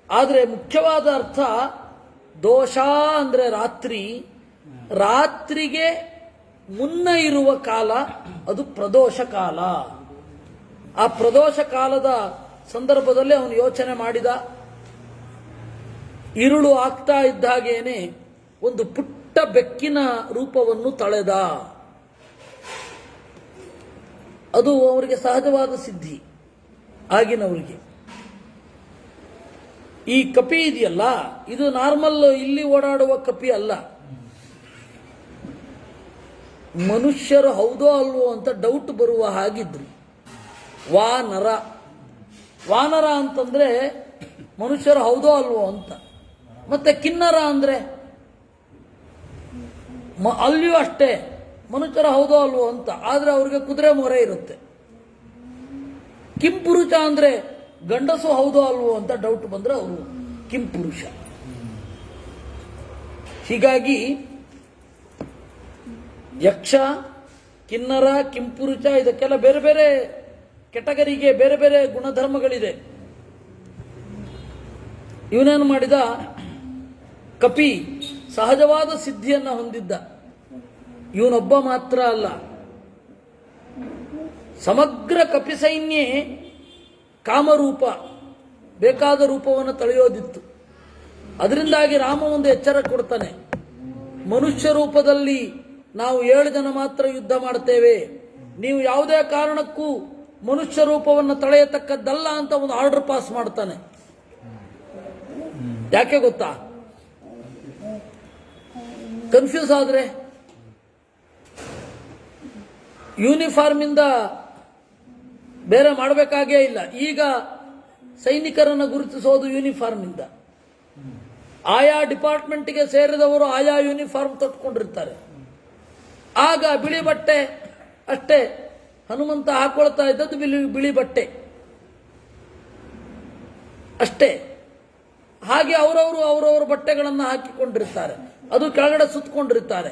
[SPEAKER 1] ಆದರೆ ಮುಖ್ಯವಾದ ಅರ್ಥ ದೋಷ ಅಂದರೆ ರಾತ್ರಿ, ರಾತ್ರಿಗೆ ಮುನ್ನ ಇರುವ ಕಾಲ ಅದು ಪ್ರದೋಷ ಕಾಲ. ಆ ಪ್ರದೋಷ ಕಾಲದ ಸಂದರ್ಭದಲ್ಲಿ ಅವನು ಯೋಚನೆ ಮಾಡಿದ. ഇരുಳು ಆಗ್ತಾ ಇದ್ದಾಗೇನೆ ಒಂದು ಪುಟ್ಟ ಬೆಕ್ಕಿನ ರೂಪವನ್ನು ತಳೆದ. ಅದು ಅವರಿಗೆ ಸಹಜವಾದ ಸಿದ್ಧಿ ಆಗಿನವರಿಗೆ. ಈ ಕಪಿ ಇದೆಯಲ್ಲ, ಇದು ನಾರ್ಮಲ್ ಇಲ್ಲಿ ಓಡಾಡುವ ಕಪಿ ಅಲ್ಲ. ಮನುಷ್ಯರು ಹೌದೋ ಅಲ್ವೋ ಅಂತ ಡೌಟ್ ಬರುವ ಹಾಗಿದ್ರು. ವಾನರ, ವಾನರ ಅಂತಂದ್ರೆ ಮನುಷ್ಯರು ಹೌದೋ ಅಲ್ವೋ ಅಂತ. ಮತ್ತೆ ಕಿನ್ನರ ಅಂದ್ರೆ ಅಲ್ಲಿಯೂ ಅಷ್ಟೇ, ಮನುಷ್ಯರು ಹೌದೋ ಅಲ್ವೋ ಅಂತ. ಆದ್ರೆ ಅವ್ರಿಗೆ ಕುದುರೆ ಮೊರೆ ಇರುತ್ತೆ. ಕಿಂಪುರುಷ ಅಂದ್ರೆ ಗಂಡಸು ಹೌದೋ ಅಲ್ವೋ ಅಂತ ಡೌಟ್ ಬಂದ್ರೆ ಅವರು ಕಿಂಪುರುಷ. ಹೀಗಾಗಿ ಯಕ್ಷ, ಕಿನ್ನರ, ಕಿಂಪುರುಷ ಇದಕ್ಕೆಲ್ಲ ಬೇರೆ ಬೇರೆ ಕೆಟಗರಿಗೆ ಬೇರೆ ಬೇರೆ ಗುಣಧರ್ಮಗಳಿದೆ. ಇವನೇನು ಮಾಡಿದ, ಕಪಿ ಸಹಜವಾದ ಸಿದ್ಧಿಯನ್ನು ಹೊಂದಿದ್ದ. ಇವನೊಬ್ಬ ಮಾತ್ರ ಅಲ್ಲ, ಸಮಗ್ರ ಕಪಿ ಸೈನ್ಯ ಕಾಮರೂಪ, ಬೇಕಾದ ರೂಪವನ್ನು ತಳೆಯೋದಿತ್ತು. ಅದರಿಂದಾಗಿ ರಾಮ ಒಂದು ಎಚ್ಚರ ಕೊಡ್ತಾನೆ, ಮನುಷ್ಯ ರೂಪದಲ್ಲಿ ನಾವು 7 ಜನ ಮಾತ್ರ ಯುದ್ಧ ಮಾಡ್ತೇವೆ, ನೀವು ಯಾವುದೇ ಕಾರಣಕ್ಕೂ ಮನುಷ್ಯ ರೂಪವನ್ನು ತಳೆಯತಕ್ಕದ್ದಲ್ಲ ಅಂತ ಒಂದು ಆರ್ಡರ್ ಪಾಸ್ ಮಾಡ್ತಾನೆ. ಯಾಕೆ ಗೊತ್ತಾ? ಕನ್ಫ್ಯೂಸ್ ಆದ್ರೆ ಯೂನಿಫಾರ್ಮ್ ಇಂದ ಬೇರೆ ಮಾಡಬೇಕಾಗೇ ಇಲ್ಲ. ಈಗ ಸೈನಿಕರನ್ನು ಗುರುತಿಸೋದು ಯೂನಿಫಾರ್ಮ್ ಇಂದ. ಆಯಾ ಡಿಪಾರ್ಟ್ಮೆಂಟ್ಗೆ ಸೇರಿದವರು ಆಯಾ ಯೂನಿಫಾರ್ಮ್ ತೊಟ್ಕೊಂಡಿರ್ತಾರೆ. ಆಗ ಬಿಳಿ ಬಟ್ಟೆ ಅಷ್ಟೇ, ಹನುಮಂತ ಹಾಕೊಳ್ತಾ ಇದ್ದದ್ದು ಬಿಳಿ ಬಟ್ಟೆ ಅಷ್ಟೇ. ಹಾಗೆ ಅವರವರ ಬಟ್ಟೆಗಳನ್ನು ಹಾಕಿಕೊಂಡಿರ್ತಾರೆ, ಅದು ಕೆಳಗಡೆ ಸುತ್ತಕೊಂಡಿರ್ತಾರೆ.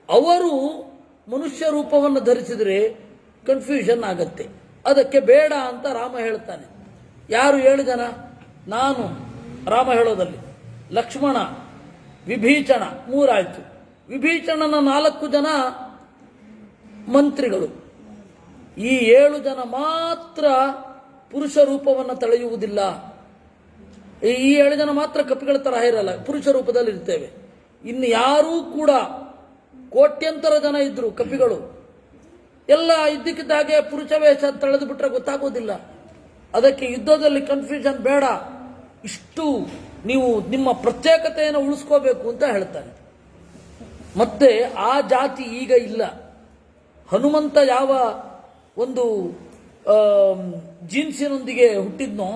[SPEAKER 1] ಅವರು ಮನುಷ್ಯ ರೂಪವನ್ನು ಧರಿಸಿದ್ರೆ ಕನ್ಫ್ಯೂಷನ್ ಆಗತ್ತೆ. ಅದಕ್ಕೆ ಬೇಡ ಅಂತ ರಾಮ ಹೇಳ್ತಾನೆ. ಯಾರು 7 ಜನ? ನಾನು, ರಾಮ ಹೇಳೋದಲ್ಲಿ ಲಕ್ಷ್ಮಣ, ವಿಭೀಷಣ 3 ಆಯ್ತು. ವಿಭೀಷಣನ 4 ಜನ ಮಂತ್ರಿಗಳು. ಈ 7 ಜನ ಮಾತ್ರ ಪುರುಷ ರೂಪವನ್ನು ತಳೆಯುವುದಿಲ್ಲ. ಈ 7 ಜನ ಮಾತ್ರ ಕಪಿಗಳ ತರ ಇರಲ್ಲ, ಪುರುಷ ರೂಪದಲ್ಲಿ ಇರ್ತೇವೆ. ಇನ್ನು ಯಾರೂ ಕೂಡ, ಕೋಟ್ಯಂತರ ಜನ ಇದ್ರು ಕಪಿಗಳು, ಎಲ್ಲ ಇದ್ದಕ್ಕಿದ್ದಾಗೆ ಪುರುಷ ವೇಷ ತಳೆದು ಬಿಟ್ರೆ ಗೊತ್ತಾಗೋದಿಲ್ಲ. ಅದಕ್ಕೆ ಯುದ್ಧದಲ್ಲಿ ಕನ್ಫ್ಯೂಷನ್ ಬೇಡ, ಇಷ್ಟು ನೀವು ನಿಮ್ಮ ಪ್ರತ್ಯೇಕತೆಯನ್ನು ಉಳಿಸ್ಕೋಬೇಕು ಅಂತ ಹೇಳ್ತಾನೆ. ಮತ್ತೆ ಆ ಜಾತಿ ಈಗ ಇಲ್ಲ. ಹನುಮಂತ ಯಾವ ಒಂದು ಜೀನ್ಸಿನೊಂದಿಗೆ ಹುಟ್ಟಿದ್ನೋ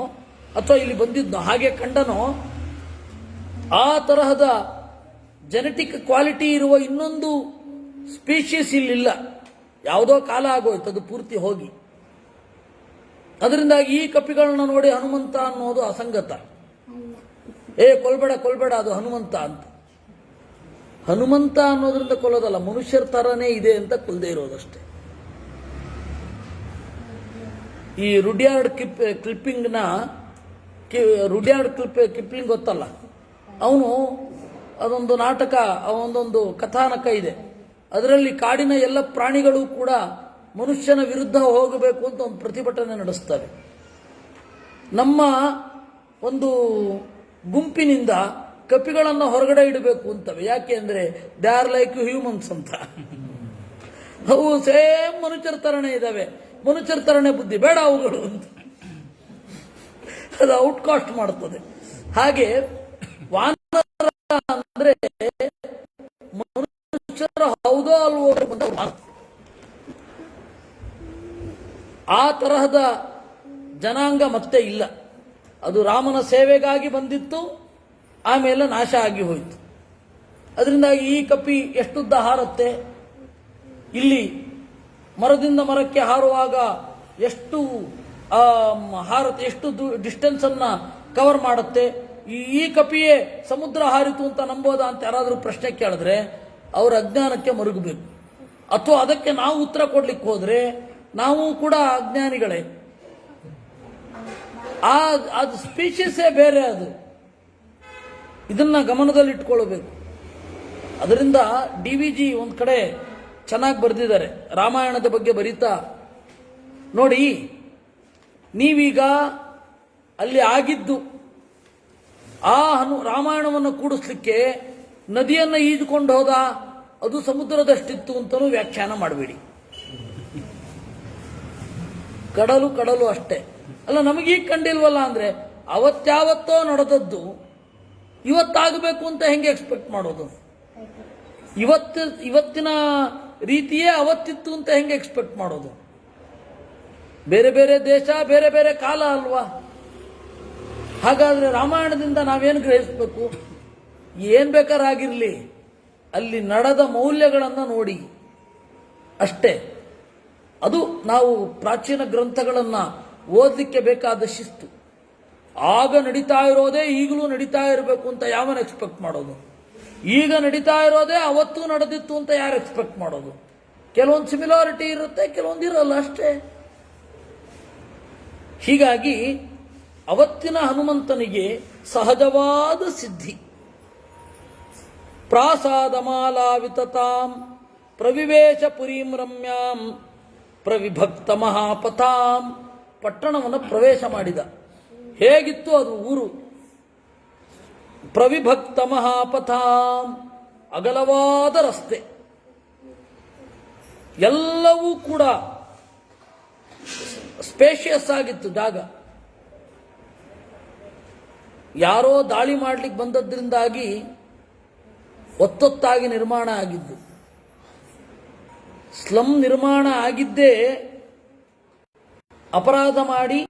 [SPEAKER 1] ಅಥವಾ ಇಲ್ಲಿ ಬಂದಿದ್ನೋ, ಹಾಗೆ ಕಂಡನೋ, ಆ ತರಹದ ಜೆನೆಟಿಕ್ ಕ್ವಾಲಿಟಿ ಇರುವ ಇನ್ನೊಂದು ಸ್ಪೀಶೀಸ್ ಇಲ್ಲಿಲ್ಲ. ಯಾವುದೋ ಕಾಲ ಆಗೋಯ್ತು, ಅದು ಪೂರ್ತಿ ಹೋಗಿ. ಅದರಿಂದಾಗಿ ಈ ಕಪಿಗಳನ್ನ ನೋಡಿ ಹನುಮಂತ ಅನ್ನೋದು ಅಸಂಗತ. ಕೊಲ್ಬೇಡ ಅದು ಹನುಮಂತ ಅಂತ. ಹನುಮಂತ ಅನ್ನೋದ್ರಿಂದ ಕೊಲ್ಲೋದಲ್ಲ, ಮನುಷ್ಯರ ತರನೇ ಇದೆ ಅಂತ ಕೊಲ್ಲದೆ ಇರೋದಷ್ಟೇ. ಈ ರುಡ್ಯಾರ್ಡ್ ಕಿಪ್ಲಿಂಗ್ ಗೊತ್ತಲ್ಲ, ಅವನು ಅದೊಂದು ನಾಟಕ, ಅವನದೊಂದು ಕಥಾನಕ ಇದೆ. ಅದರಲ್ಲಿ ಕಾಡಿನ ಎಲ್ಲ ಪ್ರಾಣಿಗಳು ಕೂಡ ಮನುಷ್ಯನ ವಿರುದ್ಧ ಹೋಗಬೇಕು ಅಂತ ಒಂದು ಪ್ರತಿಭಟನೆ ನಡೆಸ್ತಾರೆ. ನಮ್ಮ ಒಂದು ಗುಂಪಿನಿಂದ ಕಪಿಗಳನ್ನು ಹೊರಗಡೆ ಇಡಬೇಕು ಅಂತವೆ. ಯಾಕೆ ಅಂದ್ರೆ ದೇ ಆರ್ ಲೈಕ್ ಹ್ಯೂಮನ್ಸ್ ಅಂತ. ಅವು ಸೇಮ್ ಮನುಷ್ಯರ ತರನೇ ಇದಾವೆ, ಮನುಷ್ಯರ ತರನೇ ಬುದ್ಧಿ, ಬೇಡ ಅವುಗಳು ಅಂತ. ಅದು ಔಟ್ಕಾಸ್ಟ್ ಮಾಡ್ತದೆ. ಹಾಗೆ ವಾನರ ಅಂದ್ರೆ ಮನುಷ್ಯರ ಹೌದು ಯಾವುದೋ ಅಲ್ವೋ ಆ ತರಹದ ಜನಾಂಗ ಮತ್ತೆ ಇಲ್ಲ. ಅದು ರಾಮನ ಸೇವೆಗಾಗಿ ಬಂದಿತ್ತು, ಆಮೇಲೆ ನಾಶ ಆಗಿ ಹೋಯಿತು. ಅದರಿಂದಾಗಿ ಈ ಕಪಿ ಎಷ್ಟುದ್ದ ಹಾರುತ್ತೆ, ಇಲ್ಲಿ ಮರದಿಂದ ಮರಕ್ಕೆ ಹಾರುವಾಗ ಎಷ್ಟು ಹಾರುತ್ತೆ, ಎಷ್ಟು ಡಿಸ್ಟೆನ್ಸ್ ಅನ್ನ ಕವರ್ ಮಾಡುತ್ತೆ. ಈ ಕಪಿಯೇ ಸಮುದ್ರ ಹಾರಿತು ಅಂತ ನಂಬೋದಾ ಅಂತ ಯಾರಾದರೂ ಪ್ರಶ್ನೆ ಕೇಳಿದ್ರೆ ಅವರ ಅಜ್ಞಾನಕ್ಕೆ ಮರುಗಬೇಕು. ಅಥವಾ ಅದಕ್ಕೆ ನಾವು ಉತ್ತರ ಕೊಡ್ಲಿಕ್ಕೆ ಹೋದ್ರೆ ನಾವು ಕೂಡ ಅಜ್ಞಾನಿಗಳೇ. ಅದು ಸ್ಪೀಷೀಸೇ ಬೇರೆ. ಅದು ಇದನ್ನ ಗಮನದಲ್ಲಿಟ್ಕೊಳ್ಬೇಕು. ಅದರಿಂದ DVG ಒಂದ್ ಕಡೆ ಚೆನ್ನಾಗಿ ಬರೆದಿದ್ದಾರೆ ರಾಮಾಯಣದ ಬಗ್ಗೆ ಬರೀತಾ. ನೋಡಿ, ನೀವೀಗ ಅಲ್ಲಿ ಆಗಿದ್ದು ಆ ರಾಮಾಯಣವನ್ನು ಕೂಡಿಸ್ಲಿಕ್ಕೆ ನದಿಯನ್ನು ಈಜುಕೊಂಡು ಹೋದ, ಅದು ಸಮುದ್ರದಷ್ಟಿತ್ತು ಅಂತಲೂ ವ್ಯಾಖ್ಯಾನ ಮಾಡಬೇಡಿ. ಕಡಲು ಕಡಲು ಅಷ್ಟೇ. ಅಲ್ಲ, ನಮಗೀಗ ಕಂಡಿಲ್ವಲ್ಲ ಅಂದ್ರೆ ಅವತ್ಯಾವತ್ತೋ ನಡೆದದ್ದು ಇವತ್ತಾಗಬೇಕು ಅಂತ ಹೆಂಗೆ ಎಕ್ಸ್ಪೆಕ್ಟ್ ಮಾಡೋದು? ಇವತ್ತಿನ ರೀತಿಯೇ ಅವತ್ತಿತ್ತು ಅಂತ ಹೆಂಗೆ ಎಕ್ಸ್ಪೆಕ್ಟ್ ಮಾಡೋದು? ಬೇರೆ ಬೇರೆ ದೇಶ, ಬೇರೆ ಬೇರೆ ಕಾಲ ಅಲ್ವಾ? ಹಾಗಾದ್ರೆ ರಾಮಾಯಣದಿಂದ ನಾವೇನು ಗ್ರಹಿಸಬೇಕು? ಏನ್ ಬೇಕಾರಾಗಿರ್ಲಿ, ಅಲ್ಲಿ ನಡೆದ ಮೌಲ್ಯಗಳನ್ನು ನೋಡಿ ಅಷ್ಟೇ. ಅದು ನಾವು ಪ್ರಾಚೀನ ಗ್ರಂಥಗಳನ್ನು ಓದಲಿಕ್ಕೆ ಬೇಕಾದ ಶಿಸ್ತು. ಆಗ ನಡೀತಾ ಇರೋದೇ ಈಗಲೂ ನಡೀತಾ ಇರಬೇಕು ಅಂತ ಯಾವನ್ ಎಕ್ಸ್ಪೆಕ್ಟ್ ಮಾಡೋದು? ಈಗ ನಡೀತಾ ಇರೋದೇ ಅವತ್ತು ನಡೆದಿತ್ತು ಅಂತ ಯಾರು ಎಕ್ಸ್ಪೆಕ್ಟ್ ಮಾಡೋದು? ಕೆಲವೊಂದು ಸಿಮಿಲಾರಿಟಿ ಇರುತ್ತೆ, ಕೆಲವೊಂದು ಇರಲ್ಲ ಅಷ್ಟೇ. ಹೀಗಾಗಿ ಅವತ್ತಿನ ಹನುಮಂತನಿಗೆ ಸಹಜವಾದ ಸಿದ್ಧಿ. ಪ್ರಾಸಾದಮಾಲಾವಿತತಾಂ ಪ್ರವಿವೇಶ ಪುರೀಂ ರಮ್ಯಾಂ ಪ್ರವಿಭಕ್ತ ಮಹಾಪಥಾಂ. ಪಟ್ಟಣವನ್ನು ಪ್ರವೇಶ ಮಾಡಿದ. ಹೇಗಿತ್ತು ಅದು ಊರು? ಪ್ರವಿಭಕ್ತ ಮಹಾಪಥಾಂ, ಅಗಲವಾದ ರಸ್ತೆ, ಎಲ್ಲವೂ ಕೂಡ ಸ್ಪೇಷಿಯಸ್ ಆಗಿತ್ತು ಜಾಗ. ಯಾರೋ ದಾಳಿ ಮಾಡ್ಲಿಕ್ಕೆ ಬಂದದ್ರಿಂದಾಗಿ ಒತ್ತೊತ್ತಾಗಿ ನಿರ್ಮಾಣ ಆಗಿದ್ದು. ಸ್ಲಂ ನಿರ್ಮಾಣ ಆಗಿದ್ದೇ ಅಪರಾಧ ಮಾಡಿ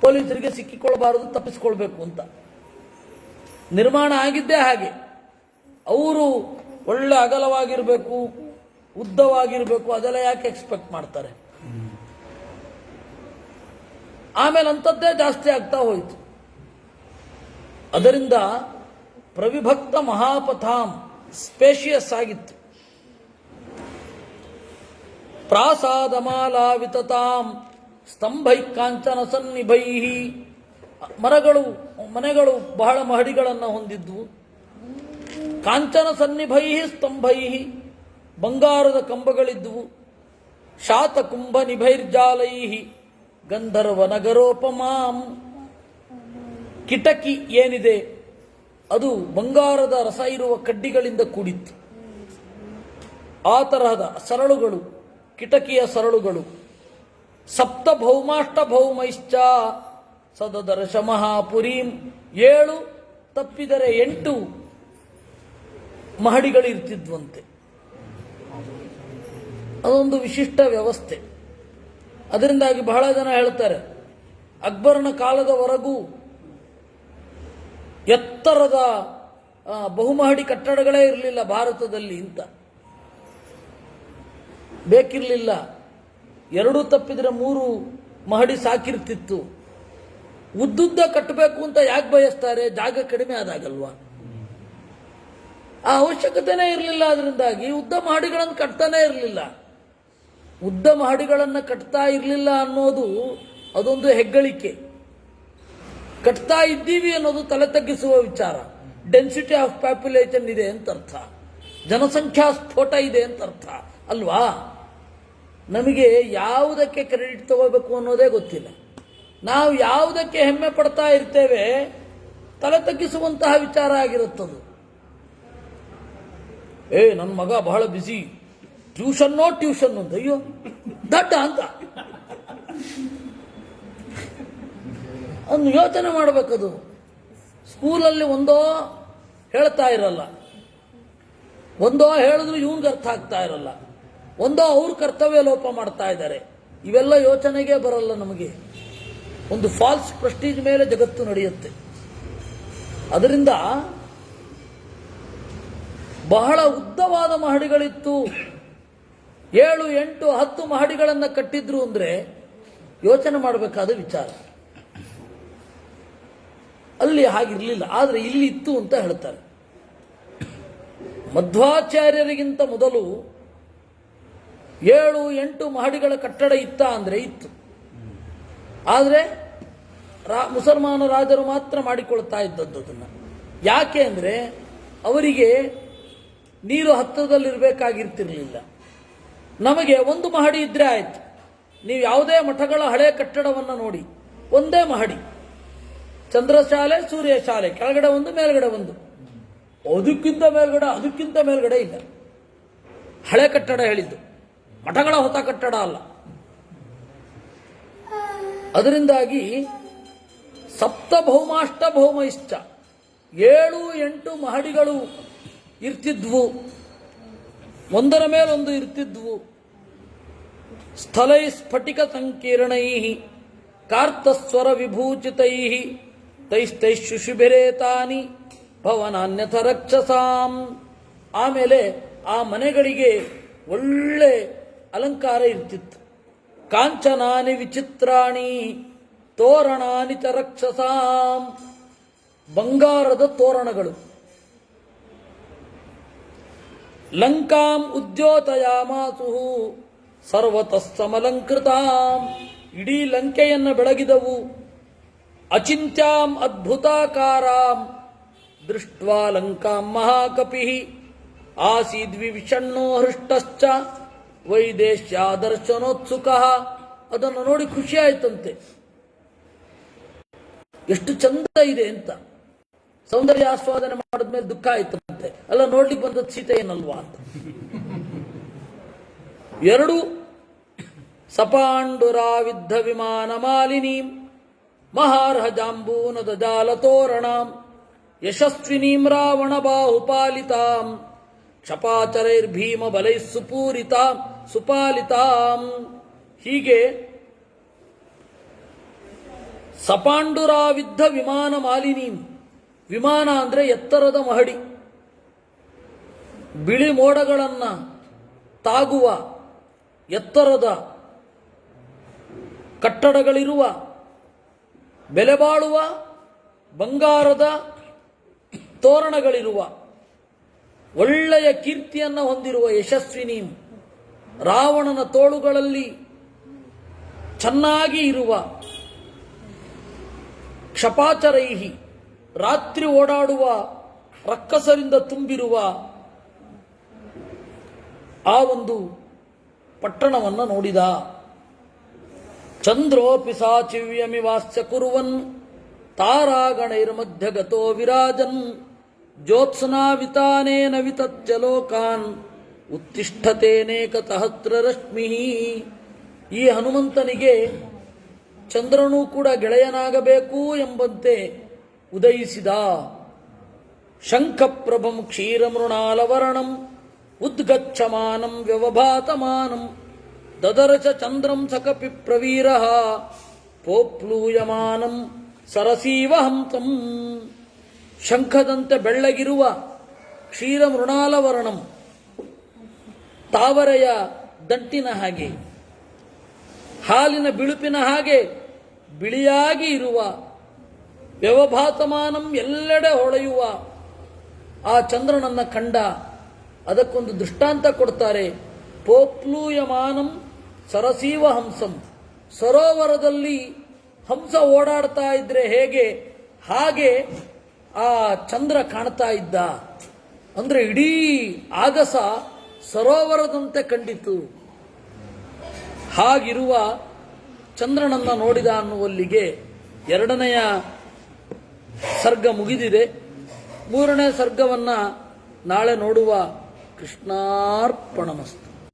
[SPEAKER 1] ಪೊಲೀಸರಿಗೆ ಸಿಕ್ಕಿಕೊಳ್ಳಬಾರದು, ತಪ್ಪಿಸಿಕೊಳ್ಬೇಕು ಅಂತ ನಿರ್ಮಾಣ ಆಗಿದ್ದೇ ಹಾಗೆ. ಅವರು ಒಳ್ಳೆ ಅಗಲವಾಗಿರಬೇಕು, ಉದ್ದವಾಗಿರಬೇಕು, ಅದೆಲ್ಲ ಯಾಕೆ ಎಕ್ಸ್ಪೆಕ್ಟ್ ಮಾಡ್ತಾರೆ? ಆಮೇಲೆ ಅಂಥದ್ದೇ ಜಾಸ್ತಿ ಆಗ್ತಾ ಹೋಯಿತು. ಅದರಿಂದ ಪ್ರವಿಭಕ್ತ ಮಹಾಪಥಾಂ ಸ್ಪೇಷಿಯಸ್ ಆಗಿತ್ತು. ಪ್ರಾಸಾದಮಾಲಾವಿತತಾಂ ಸ್ತಂಭೈ ಕಾಂಚನ ಸನ್ನಿಭೈ. ಮನೆಗಳು ಬಹಳ ಮಹಡಿಗಳನ್ನು ಹೊಂದಿದ್ವು. ಕಾಂಚನ ಸನ್ನಿಭೈ ಸ್ತಂಭೈ, ಬಂಗಾರದ ಕಂಬಗಳಿದ್ವು. ಶಾತಕುಂಭ ನಿಭೈರ್ಜಾಲೈ ಗಂಧರ್ವ ನಗರೋಪಮಾಂ. ಕಿಟಕಿ ಏನಿದೆ ಅದು ಬಂಗಾರದ ರಸ ಇರುವ ಕಡ್ಡಿಗಳಿಂದ ಕೂಡಿತ್ತು. ಆ ತರಹದ ಸರಳುಗಳು, ಕಿಟಕಿಯ ಸರಳುಗಳು. ಸಪ್ತ ಭೌಮಾಷ್ಟ ಭೌಮೈಶ್ಚ ಸದದರ್ಶ ಮಹಾಪುರೀಂ. 7 ತಪ್ಪಿದರೆ 8 ಮಹಡಿಗಳಿರ್ತಿದ್ವಂತೆ. ಅದೊಂದು ವಿಶಿಷ್ಟ ವ್ಯವಸ್ಥೆ. ಅದರಿಂದಾಗಿ ಬಹಳ ಜನ ಹೇಳ್ತಾರೆ ಅಕ್ಬರನ ಕಾಲದವರೆಗೂ ಎತ್ತರದ ಬಹುಮಹಡಿ ಕಟ್ಟಡಗಳೇ ಇರಲಿಲ್ಲ ಭಾರತದಲ್ಲಿ ಅಂತ. ಬೇಕಿರಲಿಲ್ಲ. 2 ತಪ್ಪಿದ್ರೆ 3 ಮಹಡಿ ಸಾಕಿರ್ತಿತ್ತು. ಉದ್ದುದ್ದ ಕಟ್ಟಬೇಕು ಅಂತ ಯಾಕೆ ಬಯಸ್ತಾರೆ? ಜಾಗ ಕಡಿಮೆ ಆದಾಗಲ್ವಾ? ಆ ಅವಶ್ಯಕತೆನೇ ಇರಲಿಲ್ಲ. ಅದರಿಂದಾಗಿ ಉದ್ದ ಮಹಡಿಗಳನ್ನು ಕಟ್ತಾನೇ ಇರಲಿಲ್ಲ. ಉದ್ದ ಮಹಡಿಗಳನ್ನು ಕಟ್ತಾ ಇರಲಿಲ್ಲ ಅನ್ನೋದು ಅದೊಂದು ಹೆಗ್ಗಳಿಕೆ. ಕಟ್ತಾ ಇದ್ದೀವಿ ಅನ್ನೋದು ತಲೆ ತಗ್ಗಿಸುವ ವಿಚಾರ. ಡೆನ್ಸಿಟಿ ಆಫ್ ಪಾಪ್ಯುಲೇಷನ್ ಇದೆ ಅಂತ ಅರ್ಥ, ಜನಸಂಖ್ಯಾ ಸ್ಫೋಟ ಇದೆ ಅಂತ ಅರ್ಥ ಅಲ್ವಾ? ನಮಗೆ ಯಾವುದಕ್ಕೆ ಕ್ರೆಡಿಟ್ ತಗೋಬೇಕು ಅನ್ನೋದೇ ಗೊತ್ತಿಲ್ಲ. ನಾವು ಯಾವುದಕ್ಕೆ ಹೆಮ್ಮೆ ಪಡ್ತಾ ಇರ್ತೇವೆ ತಲೆ ತಗ್ಗಿಸುವಂತಹ ವಿಚಾರ ಆಗಿರುತ್ತದು. ನನ್ನ ಮಗ ಬಹಳ ಬಿಸಿ, ಟ್ಯೂಷನ್ ಅಂತ. ಅಯ್ಯೋ ದಡ್ಡ ಅಂತ ಒಂದು ಯೋಚನೆ ಮಾಡಬೇಕದು. ಸ್ಕೂಲಲ್ಲಿ ಒಂದೋ ಹೇಳ್ತಾ ಇರಲ್ಲ, ಒಂದೋ ಹೇಳಿದ್ರು ಇವನ್ಗೆ ಅರ್ಥ ಆಗ್ತಾ ಇರಲ್ಲ, ಒಂದೋ ಅವ್ರ ಕರ್ತವ್ಯ ಲೋಪ ಮಾಡ್ತಾ ಇದ್ದಾರೆ. ಇವೆಲ್ಲ ಯೋಚನೆಗೆ ಬರಲ್ಲ ನಮಗೆ. ಒಂದು ಫಾಲ್ಸ್ ಪ್ರೆಸ್ಟೀಜ್ ಮೇಲೆ ಜಗತ್ತು ನಡೆಯುತ್ತೆ. ಅದರಿಂದ ಬಹಳ ಉದ್ದವಾದ ಮಹಡಿಗಳಿತ್ತು. 7, 8, 10 ಮಹಡಿಗಳನ್ನು ಕಟ್ಟಿದ್ರು ಅಂದ್ರೆ ಯೋಚನೆ ಮಾಡಬೇಕಾದ ವಿಚಾರ. ಅಲ್ಲಿ ಹಾಗಿರ್ಲಿಲ್ಲ, ಆದರೆ ಇಲ್ಲಿ ಇತ್ತು ಅಂತ ಹೇಳ್ತಾರೆ. ಮಧ್ವಾಚಾರ್ಯರಿಗಿಂತ ಮೊದಲು 7, 8 ಮಹಡಿಗಳ ಕಟ್ಟಡ ಇತ್ತ ಅಂದ್ರೆ ಇತ್ತು. ಆದರೆ ಮುಸಲ್ಮಾನ ರಾಜರು ಮಾತ್ರ ಮಾಡಿಕೊಳ್ತಾ ಇದ್ದದ್ದು ಅದನ್ನು. ಯಾಕೆ ಅಂದ್ರೆ ಅವರಿಗೆ ನೀರು ಹತ್ತಿರದಲ್ಲಿರಬೇಕಾಗಿರ್ತಿರ್ಲಿಲ್ಲ. ನಮಗೆ ಒಂದು ಮಹಡಿ ಇದ್ರೆ ಆಯ್ತು. ನೀವು ಯಾವುದೇ ಮಠಗಳ ಹಳೆ ಕಟ್ಟಡವನ್ನು ನೋಡಿ, ಒಂದೇ ಮಹಡಿ, ಚಂದ್ರಶಾಲೆ, ಸೂರ್ಯಶಾಲೆ, ಕೆಳಗಡೆ ಒಂದು, ಮೇಲ್ಗಡೆ ಒಂದು, ಅದಕ್ಕಿಂತ ಮೇಲ್ಗಡೆ ಇಲ್ಲ. ಹಳೆ ಕಟ್ಟಡ ಹೇಳಿದ್ದು, ಮಠಗಳ ಹೊಸ ಕಟ್ಟಡ ಅಲ್ಲ. ಅದರಿಂದಾಗಿ ಸಪ್ತಭೌಮಾಷ್ಟಭೌಮೈಶ್ಚ 7, 8 ಮಹಡಿಗಳು ಇರ್ತಿದ್ವು, ಒಂದರ ಮೇಲೊಂದು ಇರ್ತಿದ್ವು. ಸ್ಥಳೈ ಸ್ಫಟಿಕ ಸಂಕೀರ್ಣೈ ಕಾರ್ತಸ್ವರ ವಿಭೂಚಿತೈ ತೈಸ್ತೈಶುಶಿಬಿರೇತಾನಿ ಭವನಾನ್ಯಥ ರಕ್ಷಸಾಂ. ಆಮೇಲೆ ಆ ಮನೆಗಳಿಗೆ ಒಳ್ಳೆ ಅಲಂಕಾರ ಇರ್ತಿತ್ತು. ಕಾಂಚನಾನಿ ವಿಚಿತ್ರಾಣಿ ತೋರಣಾನಿ ಚ ರಕ್ಷಸಾಂ. ಬಂಗಾರದ ತೋರಣಗಳು. ಲಂಕಾಂ ಉದ್ಯೋತಯಾಮಾಸು ಸರ್ವತಃ ಸಮಲಂಕೃತಾಂ. ಇಡೀ ಲಂಕೆಯನ್ನು ಬೆಳಗಿದವು. ಅಚಿಂತ್ಯಾಂ ಅದ್ಭುತಾಕಾರಾಂ ದೃಷ್ಟ್ವಾ ಲಂಕಾಂ ಮಹಾಕಪಿ ಆಸೀದ್ವಿಷಣ್ಣೋ ಹೃಷ್ಟಶ್ಚ ವೈದೇಶ್ಯಾದರ್ಶನೋತ್ಸುಕಃ. ಅದನ್ನು ನೋಡಿ ಖುಷಿ ಆಯ್ತಂತೆ, ಎಷ್ಟು ಚಂದ ಇದೆ ಅಂತ. ಸೌಂದರ್ಯ ಆಸ್ವಾದನೆ ಮಾಡಿದ್ಮೇಲೆ ದುಃಖ ಆಯ್ತಂತೆ, ಅಲ್ಲ ನೋಡ್ಲಿಕ್ಕೆ ಬಂದದ್ದು ಸೀತೆ ಏನಲ್ವಾ ಅಂತ. 2 ಸಪಾಂಡುರಾವಿದ್ಧ ವಿಮಾನ ಮಾಲಿನೀಂ ಮಹಾರ್ಹಜಾಂಬೂನದ ಜಾಲತೋರಣಾಂ ಯಶಸ್ವಿನೀಂ ರಾವಣ ಬಾಹುಪಾಲಿತಾಂ ಕ್ಷಪಾಚರೈರ್ಭೀಮ ಬಲೈ ಸುಪಾಲಿತಾಂ. ಹೀಗೆ ಸಪಾಂಡುರಾವಿದ್ಧ ವಿಮಾನ ಮಾಲಿನೀಂ. ವಿಮಾನ ಅಂದ್ರೆ ಎತ್ತರದ ಮಹಡಿ, ಬಿಳಿ ಮೋಡಗಳನ್ನ ತಾಗುವ ಎತ್ತರದ ಕಟ್ಟಡಗಳಿರುವ, ಬೆಲೆ ಬಾಳುವ ಬಂಗಾರದ ತೋರಣಗಳಿರುವ, ಒಳ್ಳೆಯ ಕೀರ್ತಿಯನ್ನು ಹೊಂದಿರುವ ಯಶಸ್ವಿನೀಂ. ರಾವಣನ ತೋಳುಗಳಲ್ಲಿ ಚೆನ್ನಾಗಿ ಇರುವ, ಕ್ಷಪಾಚರೈಹಿ ರಾತ್ರಿ ಓಡಾಡುವ ರಕ್ಕಸರಿಂದ ತುಂಬಿರುವ ಆ ಒಂದು ಪಟ್ಟಣವನ್ನು ನೋಡಿದ. ಚಂದ್ರೋಪಿ ಸಾಚಿವ್ಯಮಿವಾಸ್ಯ ಕುರುವನ್ ತಾರಾಗಣೈರ್ಮಧ್ಯಗತೋ ವಿರಾಜನ್ ಜ್ಯೋತ್ಸ್ನಾವಿತಾನೇನ ವಿತತ್ಯ ಲೋಕಾನ್ ಉತ್ತಿಷ್ಠತೇನೇಕ ಸಹಸ್ರ ರಶ್ಮಿ. ಈ ಹನುಮಂತನಿಗೆ ಚಂದ್ರನೂ ಕೂಡ ಗೆಳೆಯನಾಗಬೇಕು ಎಂಬಂತೆ ಉದಯಿಸಿದ. ಶಂಖಪ್ರಭಂ ಕ್ಷೀರಮೃಣಾಲವರ್ಣಂ ಉದ್ಗಚ್ಚಮಾನಂ ವ್ಯವಭಾತಮಾನಂ ದದರಚ ಚಂದ್ರಂ ಸಕಪಿ ಪ್ರವೀರಃ ಪೋಪ್ಲೂಯಮಾನಂ ಸರಸೀವ ಹಂಸಂ. ಶಂಖದಂತೆ ಬೆಳ್ಳಗಿರುವ ಕ್ಷೀರಮೃಣಾಲವರ್ಣಂ, ತಾವರೆಯ ದಂಟಿನ ಹಾಗೆ, ಹಾಲಿನ ಬಿಳುಪಿನ ಹಾಗೆ ಬಿಳಿಯಾಗಿ ಇರುವ, ವ್ಯವಭಾತಮಾನಂ ಎಲ್ಲೆಡೆ ಹೊಳೆಯುವ ಆ ಚಂದ್ರನನ್ನ ಕಂಡ. ಅದಕ್ಕೊಂದು ದೃಷ್ಟಾಂತ ಕೊಡ್ತಾರೆ. ಪೋಪ್ಲೂಯಮಾನಂ ಸರಸೀವ ಹಂಸಂ. ಸರೋವರದಲ್ಲಿ ಹಂಸ ಓಡಾಡ್ತಾ ಇದ್ರೆ ಹೇಗೆ, ಹಾಗೆ ಆ ಚಂದ್ರ ಕಾಣ್ತಾ ಇದ್ದ. ಅಂದ್ರೆ ಇಡೀ ಆಗಸ ಸರೋವರದಂತೆ ಕಂಡಿತು. ಹಾಗಿರುವ ಚಂದ್ರನನ್ನ ನೋಡಿದ ಅನ್ನುವಲ್ಲಿಗೆ 2ನೆಯ ಸರ್ಗ ಮುಗಿದಿದೆ. 3ನೇ ಸರ್ಗವನ್ನ ನಾಳೆ ನೋಡುವ. ಕೃಷ್ಣಾರ್ಪಣಮಸ್ತು.